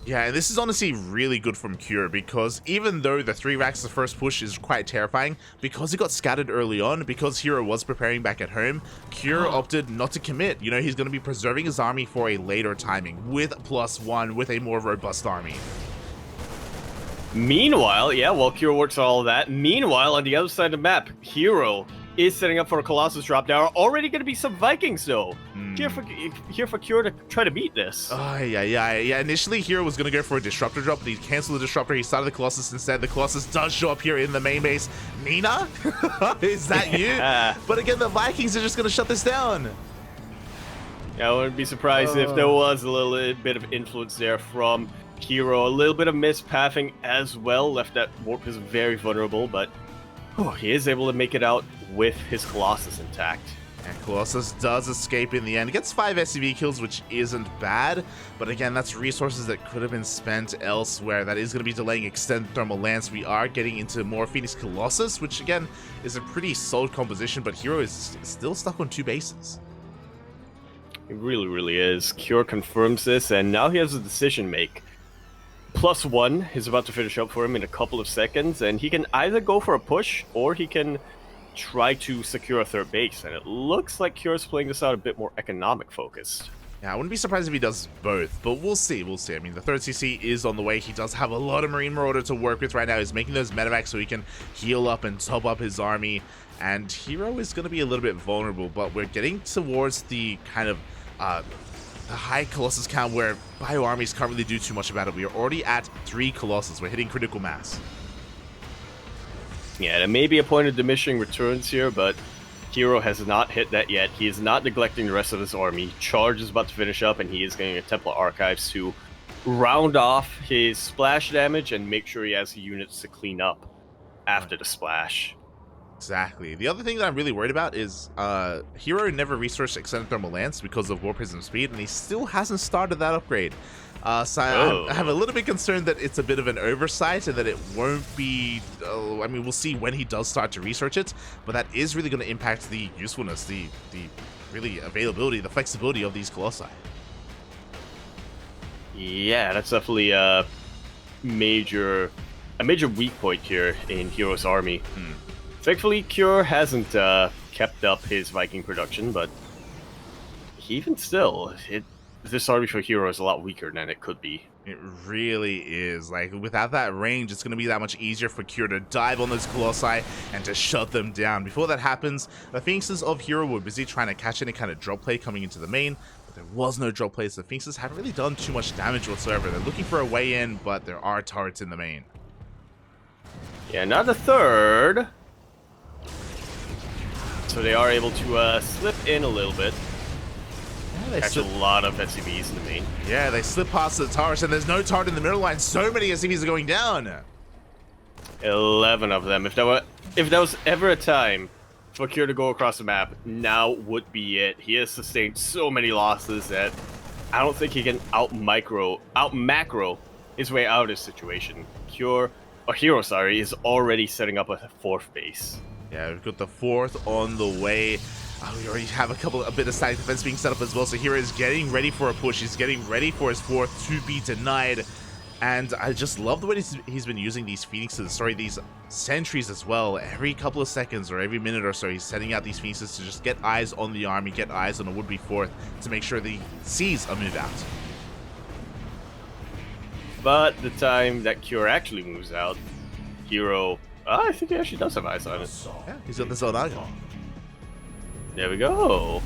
S1: Yeah, and this is honestly really good from Cure because even though the 3 racks the first push is quite terrifying, because he got scattered early on, because herO was preparing back at home, Cure opted not to commit. You know, he's going to be preserving his army for a later timing with +1, with a more robust army.
S2: Meanwhile, yeah, while Cure works on all of that, meanwhile, on the other side of the map, herO is setting up for a Colossus drop. There are already going to be some Vikings, though. Here for Cure to try to beat this.
S1: Yeah. Initially, herO was going to go for a Disruptor drop, but he canceled the Disruptor. He started the Colossus instead. The Colossus does show up here in the main base. Nina? Is that you? But again, the Vikings are just going to shut this down.
S2: Yeah, I wouldn't be surprised if there was a little bit of influence there from herO. A little bit of mispathing as well. Left that warp is very vulnerable, but he is able to make it out with his Colossus intact.
S1: And Colossus does escape in the end. Gets 5 SCV kills, which isn't bad. But again, that's resources that could have been spent elsewhere. That is going to be delaying Extended Thermal Lance. We are getting into more Phoenix Colossus, which again is a pretty solid composition. But herO is still stuck on 2 bases.
S2: It really, really is. Cure confirms this, and now he has a decision to make. +1 is about to finish up for him in a couple of seconds, and he can either go for a push, or he can try to secure a third base, and it looks like Cure's playing this out a bit more economic focused.
S1: Yeah, I wouldn't be surprised if he does both, but we'll see. I mean, the third CC is on the way. He does have a lot of Marine Marauder to work with right now. He's making those medevacs so he can heal up and top up his army, and herO is going to be a little bit vulnerable, but we're getting towards the kind of the high Colossus count where bio armies can't really do too much about it. We are already at 3 Colossus. We're hitting critical mass.
S2: Yeah, there may be a point of diminishing returns here, but herO has not hit that yet. He is not neglecting the rest of his army. Charge is about to finish up, and he is getting a Templar Archives to round off his splash damage and make sure he has units to clean up after the splash.
S1: Exactly. The other thing that I'm really worried about is herO never researched Extended Thermal Lance because of War Prism speed, and he still hasn't started that upgrade. So I'm a little bit concerned that it's a bit of an oversight and that it won't be... I mean, we'll see when he does start to research it, but that is really going to impact the usefulness, the really availability, the flexibility of these Colossi.
S2: Yeah, that's definitely a major weak point here in herO's army. Thankfully, Cure hasn't kept up his Viking production, but even still, this army for herO is a lot weaker than it could be.
S1: It really is. Like, without that range, it's going to be that much easier for Cure to dive on those Colossi and to shut them down. Before that happens, the Phoenixes of herO were busy trying to catch any kind of drop play coming into the main, but there was no drop play, so the Phoenixes haven't really done too much damage whatsoever. They're looking for a way in, but there are turrets in the main.
S2: Yeah, not the third. So they are able to slip in a little bit.
S1: Yeah,
S2: catch a lot of SCVs in the main.
S1: Yeah, they slip past the turrets, and there's no turret in the middle line. So many SCVs are going down.
S2: 11 of them. If that was ever a time for Cure to go across the map, now would be it. He has sustained so many losses that I don't think he can out macro his way out of this situation. herO, sorry, is already setting up a 4th base.
S1: Yeah, we've got the 4th on the way. We already have a bit of static defense being set up as well. So herO is getting ready for a push. He's getting ready for his 4th to be denied. And I just love the way he's been using these Phoenixes, these sentries as well. Every couple of seconds or every minute or so, he's setting out these Phoenixes to just get eyes on the army, get eyes on a would-be 4th to make sure the C's are moved out. But
S2: the time that Cure actually moves out, herO... I think he actually does have eyes on it.
S1: Yeah, he's got the Zeldaga.
S2: There we go.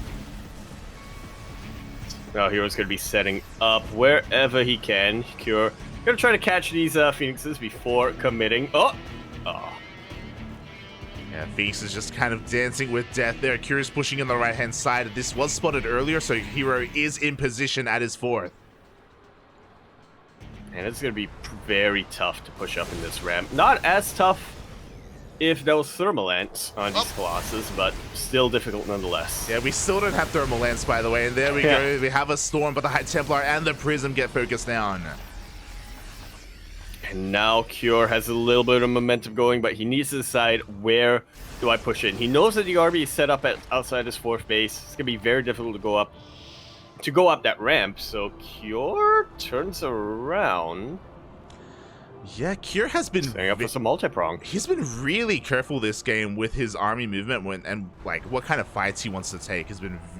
S2: Now hero's gonna be setting up wherever he can. Cure gonna try to catch these Phoenixes before committing. Oh!
S1: Yeah, Phoenix is just kind of dancing with death there. Curious pushing in the right-hand side. This was spotted earlier, so herO is in position at his fourth.
S2: And it's going to be very tough to push up in this ramp. Not as tough if there was Thermal Ants on these Colossus, but still difficult nonetheless.
S1: Yeah, we still don't have Thermal Lance, by the way, and there we go. We have a Storm, but the High Templar and the Prism get focused down.
S2: And now Cure has a little bit of momentum going, but he needs to decide where do I push in. He knows that the army is set up at outside his fourth base. It's gonna be very difficult to go up that ramp. So Cure turns around.
S1: Yeah, Cure has been
S2: setting up for some multi-prong.
S1: He's been really careful this game with his army movement and like what kind of fights he wants to take.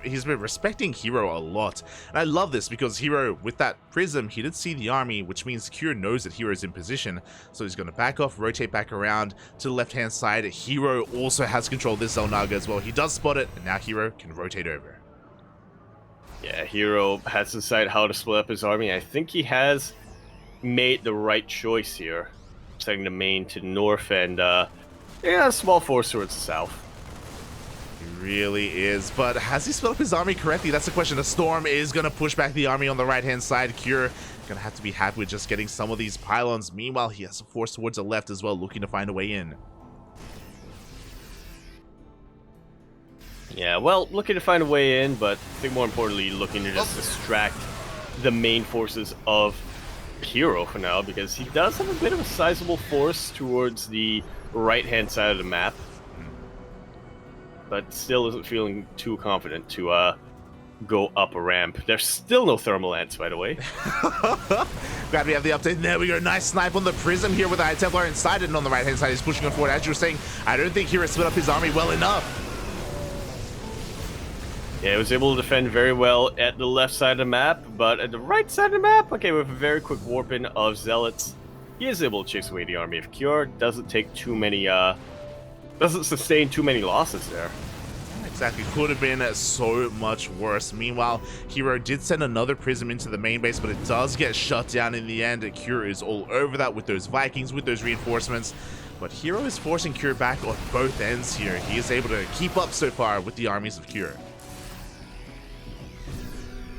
S1: He's been respecting herO a lot, and I love this because herO with that prism he did see the army, which means Cure knows that herO's in position, so he's going to back off, rotate back around to the left hand side. herO also has control of this Xel'Naga as well. He does spot it, and now herO can rotate over.
S2: Yeah, herO has to decide how to split up his army. I think he has made the right choice here, setting the main to the north and a small force towards the south.
S1: He really is, but has he split up his army correctly? That's the question. The Storm is going to push back the army on the right hand side. Cure going to have to be happy with just getting some of these pylons. Meanwhile, he has a force towards the left as well, looking to find a way in.
S2: Yeah, well, looking to find a way in, but I think more importantly looking to just distract the main forces of herO for now, because he does have a bit of a sizable force towards the right-hand side of the map, but still isn't feeling too confident to go up a ramp. There's still no Thermal Ants, by the way.
S1: Glad we have the update. There we go. Nice snipe on the Prism here with the High Templar inside it, and on the right-hand side he's pushing on forward. As you were saying, I don't think herO split up his army well enough.
S2: Yeah, he was able to defend very well at the left side of the map, but at the right side of the map, okay, with a very quick warp in of Zealots, he is able to chase away the army of Cure. Doesn't take too many, doesn't sustain too many losses there.
S1: Exactly, could have been so much worse. Meanwhile, herO did send another Prism into the main base, but it does get shut down in the end. Cure is all over that with those Vikings, with those reinforcements. But herO is forcing Cure back on both ends here. He is able to keep up so far with the armies of Cure.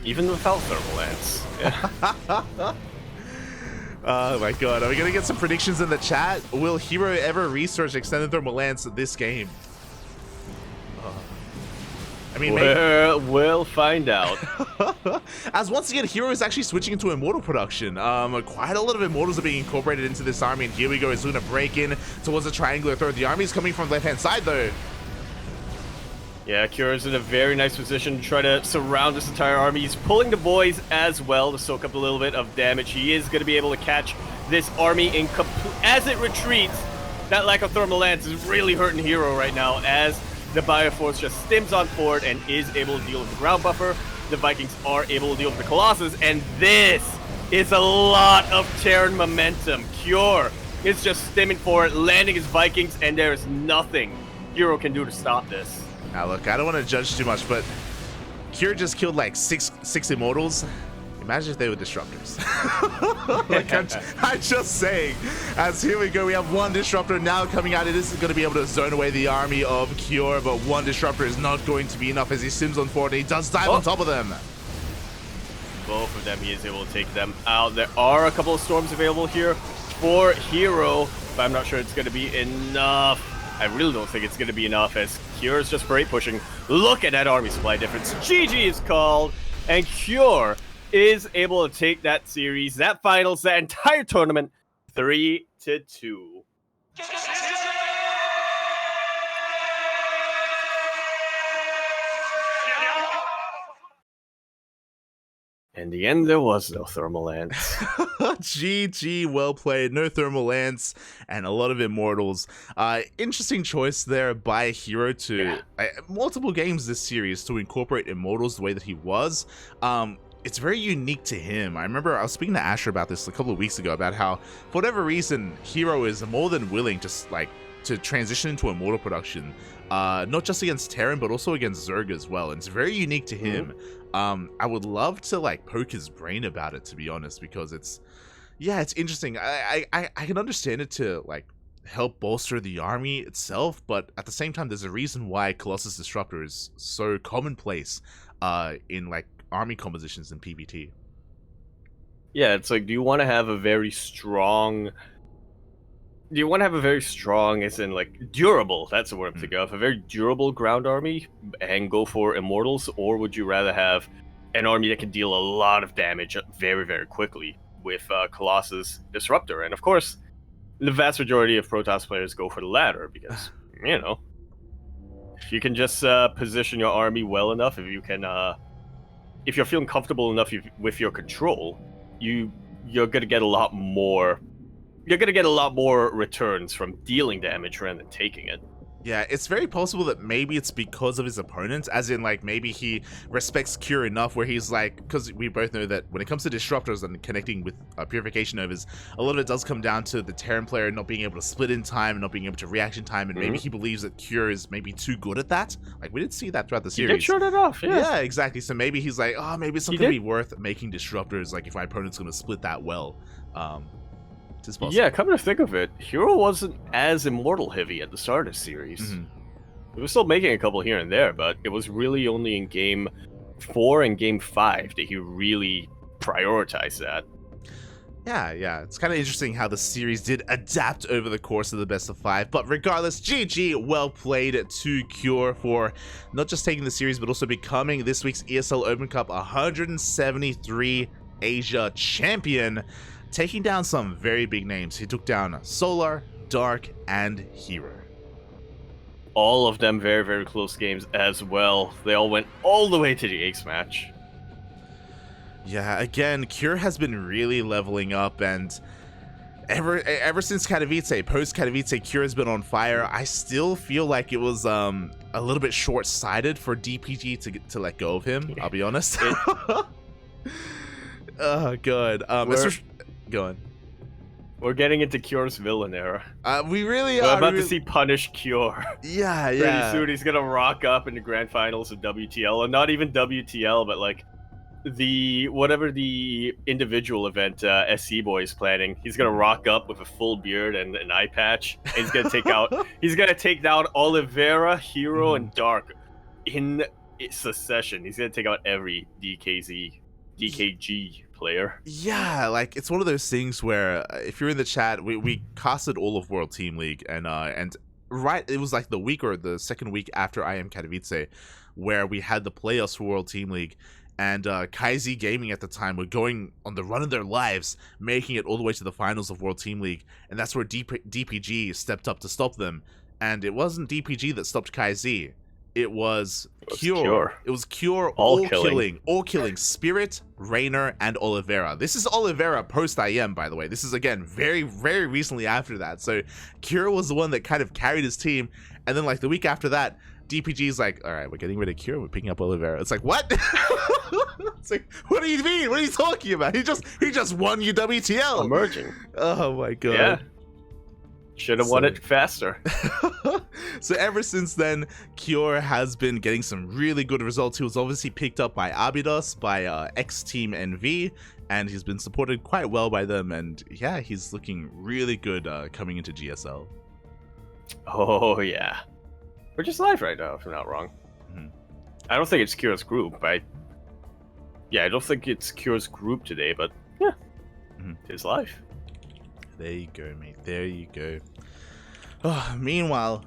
S2: Even without Thermal Ants. Yeah.
S1: Oh my god, are we gonna get some predictions in the chat? Will herO ever research extended Thermal Lance this game? I mean,
S2: we'll find out.
S1: As once again, herO is actually switching into Immortal production. Quite a lot of Immortals are being incorporated into this army, and here we go. He's going to break in towards the triangular throw. The army is coming from the left-hand side, though.
S2: Yeah, Cure is in a very nice position to try to surround this entire army. He's pulling the boys as well to soak up a little bit of damage. He is going to be able to catch this army in as it retreats. That lack of Thermal Lance is really hurting herO right now as the Bioforce just stims on forward and is able to deal with the ground buffer. The Vikings are able to deal with the Colossus, and this is a lot of Terran momentum. Cure is just stimming forward, landing his Vikings, and there is nothing herO can do to stop this.
S1: Now look, I don't want to judge too much, but Cure just killed like six Immortals. Imagine if they were Disruptors. Like, I'm just saying. As here we go, we have one Disruptor now coming out. It is going to be able to zone away the army of Cure, but one Disruptor is not going to be enough as he sims on forward and he does dive on top of them.
S2: Both of them, he is able to take them out. There are a couple of Storms available here for herO, but I'm not sure it's going to be enough. I really don't think it's going to be enough as Cure is just spray pushing. Look at that army supply difference. GG is called, and Cure is able to take that series, that finals, that entire tournament 3-2. In the end, there was no Thermal Lance.
S1: GG, well played. No Thermal Lance and a lot of Immortals. Interesting choice there by herO to multiple games this series to incorporate Immortals the way that he was. It's very unique to him. I remember I was speaking to Asher about this a couple of weeks ago about how, for whatever reason, herO is more than willing to like to transition into Immortal production, not just against Terran, but also against Zerg as well. And it's very unique to him. I would love to like poke his brain about it, to be honest, because it's interesting. I can understand it to like help bolster the army itself, but at the same time, there's a reason why Colossus Disruptor is so commonplace in like army compositions in PvT.
S2: Yeah, it's like, do you want to have a very strong, as in like durable, that's the word I'm thinking of, a very durable ground army and go for Immortals, or would you rather have an army that can deal a lot of damage very, very quickly with Colossus Disruptor? And of course, the vast majority of Protoss players go for the latter because, you know, if you can just position your army well enough, if you can, if you're feeling comfortable enough with your control, you're gonna get a lot more. You're gonna get a lot more returns from dealing damage rather than taking it.
S1: Yeah, it's very possible that maybe it's because of his opponents, as in like maybe he respects Cure enough where he's like, because we both know that when it comes to disruptors and connecting with purification overs, a lot of it does come down to the Terran player not being able to split in time and not being able to reaction time, and maybe he believes that Cure is maybe too good at that. Like we did see that throughout the series.
S2: He did short it off, yeah.
S1: Yeah, exactly. So maybe he's like, oh, maybe it's not gonna be worth making disruptors. Like if my opponent's gonna split that well. Yeah,
S2: come to think of it, herO wasn't as Immortal heavy at the start of the series. It was still making a couple here and there, but it was really only in Game 4 and Game 5 that he really prioritized that.
S1: Yeah, it's kind of interesting how the series did adapt over the course of the best of 5, but regardless, GG, well played to Cure for not just taking the series, but also becoming this week's ESL Open Cup 173 Asia champion, taking down some very big names. He took down Solar, Dark, and herO.
S2: All of them very, very close games as well. They all went all the way to the ace match.
S1: Yeah, again, Cure has been really leveling up, and ever since Katowice, post Katowice, Cure has been on fire. I still feel like it was a little bit short-sighted for DPG to let go of him, I'll be honest. Oh, God. Go on.
S2: We're getting into Cure's villain era.
S1: We really
S2: We're
S1: are.
S2: about to see Punish Cure.
S1: Yeah.
S2: Pretty soon he's gonna rock up in the grand finals of WTL, or not even WTL, but like whatever the individual event SC Boy is planning. He's gonna rock up with a full beard and an eye patch. And he's gonna take down Oliveira, herO, and Dark in succession. He's gonna take out every DKG player.
S1: Yeah, like it's one of those things where if you're in the chat, we casted all of World Team League, and right, it was like the week or the second week after IM Katowice where we had the playoffs for World Team League, and KaiZ Gaming at the time were going on the run of their lives, making it all the way to the finals of World Team League, and that's where DPG stepped up to stop them. And it wasn't DPG that stopped KaiZ. It was Cure. It was Cure all killing Spirit, Raynor, and Oliveira. This is Oliveira post IM, by the way. This is, again, very, very recently after that. So Cure was the one that kind of carried his team. And then, like, the week after that, DPG's like, all right, we're getting rid of Cure. We're picking up Oliveira. It's like, what? It's like, what do you mean? What are you talking about? He just won you WTL.
S2: Emerging.
S1: Oh, my God.
S2: Yeah. Should have won it faster.
S1: So ever since then, Cure has been getting some really good results. He was obviously picked up by Abydos, by X-Team NV, and he's been supported quite well by them. And yeah, he's looking really good coming into GSL.
S2: Oh, yeah. We're just live right now, if I'm not wrong. I don't think it's Cure's group. I don't think it's Cure's group today, but yeah, it's live.
S1: There you go, mate. There you go. Oh, meanwhile,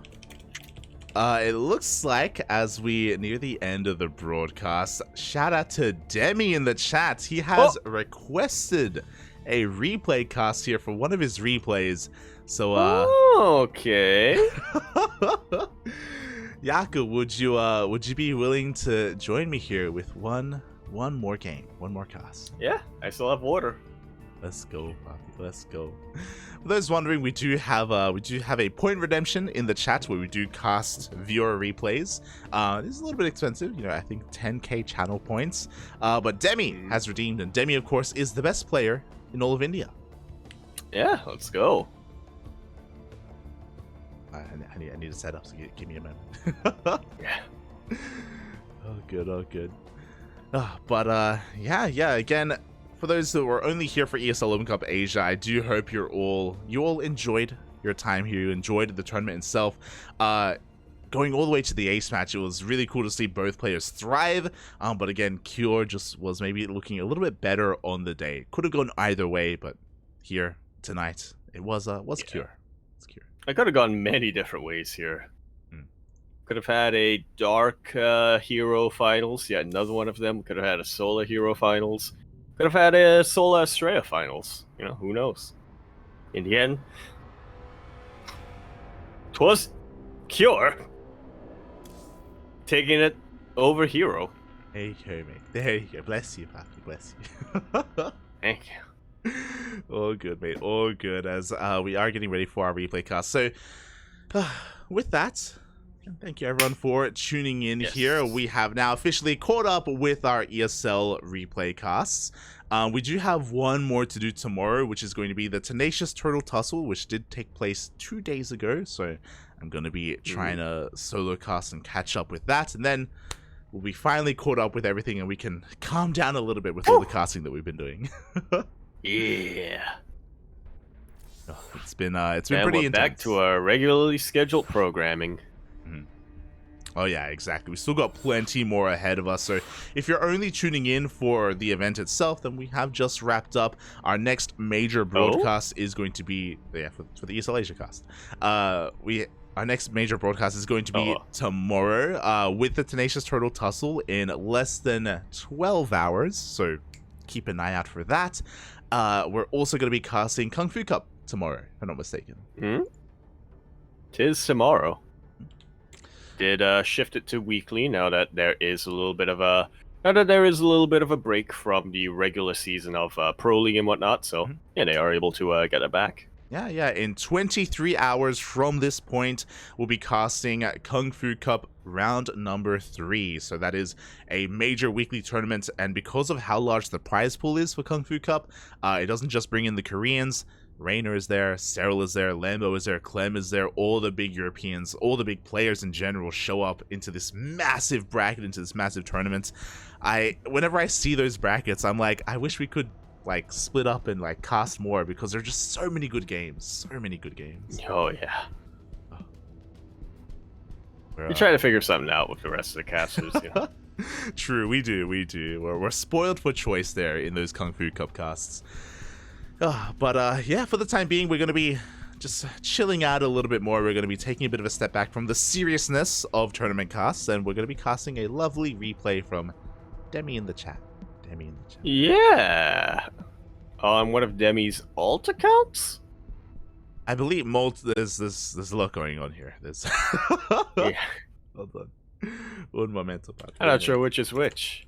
S1: it looks like as we near the end of the broadcast, shout out to Demi in the chat. He has requested a replay cast here for one of his replays. So,
S2: okay.
S1: Yaku, would you be willing to join me here with one more game, one more cast?
S2: Yeah, I still have water.
S1: Let's go, Poppy. Let's go. For those wondering, we do have a point redemption in the chat where we do cast viewer replays. This is a little bit expensive, I think 10k channel points. But Demi has redeemed, and Demi, of course, is the best player in all of India.
S2: Yeah, let's go.
S1: I need to set up, so give me a moment.
S2: Yeah.
S1: Oh, good, oh, good. But yeah, again, for those who are only here for ESL Open Cup Asia, I do hope you all enjoyed your time here. You enjoyed the tournament itself. Going all the way to the ace match, it was really cool to see both players thrive. But again, Cure just was maybe looking a little bit better on the day. Could have gone either way, but here tonight it was Cure. It's Cure.
S2: I could have gone many different ways here.
S1: Hmm.
S2: Could have had a dark hero finals. Yeah, another one of them. Could have had a solar hero finals. Could have had a solar Estrella finals. You know, who knows? In the end, 'twas Cure taking it over hero.
S1: There you go, mate. There you go. Bless you, Papi. Bless you.
S2: Thank you.
S1: All good, mate. All good. As we are getting ready for our replay cast. So, with that, thank you everyone for tuning in here. We have now officially caught up with our ESL replay casts. We do have one more to do tomorrow, which is going to be the Tenacious Turtle Tussle, which did take place 2 days ago. So I'm going to be trying to solo cast and catch up with that. And then we'll be finally caught up with everything and we can calm down a little bit with all the casting that we've been doing.
S2: Yeah.
S1: Oh, it's been pretty intense.
S2: Back to our regularly scheduled programming.
S1: Oh yeah, exactly. We still got plenty more ahead of us. So if you're only tuning in for the event itself, then we have just wrapped up. Our next major broadcast is going to be for the ESL Asia cast. Our next major broadcast is going to be tomorrow with the Tenacious Turtle Tussle in less than 12 hours. So keep an eye out for that. We're also going to be casting Kung Fu Cup tomorrow, if I'm not mistaken.
S2: Tis tomorrow. Did shift it to weekly now that there is a little bit of a break from the regular season of Pro League and whatnot. So yeah, they are able to get it back.
S1: Yeah. In 23 hours from this point, we'll be casting Kung Fu Cup round number 3. So that is a major weekly tournament, and because of how large the prize pool is for Kung Fu Cup, it doesn't just bring in the Koreans. Rainer is there, Cyril is there, Lambo is there, Clem is there, all the big Europeans, all the big players in general show up into this massive bracket, into this massive tournament. Whenever I see those brackets, I'm like, I wish we could like split up and like cast more, because there are just so many good games.
S2: Oh yeah. We try to figure something out with the rest of the casters. Yeah.
S1: True, we do. We're spoiled for choice there in those Kung Fu Cup casts. But yeah, for the time being, we're going to be just chilling out a little bit more. We're going to be taking a bit of a step back from the seriousness of tournament casts, and we're going to be casting a lovely replay from Demi in the chat.
S2: Yeah. On one of Demi's alt accounts?
S1: I believe there's a lot going on here. There's
S2: yeah.
S1: Hold on. Un momento, Pat.
S2: I'm not sure which is which.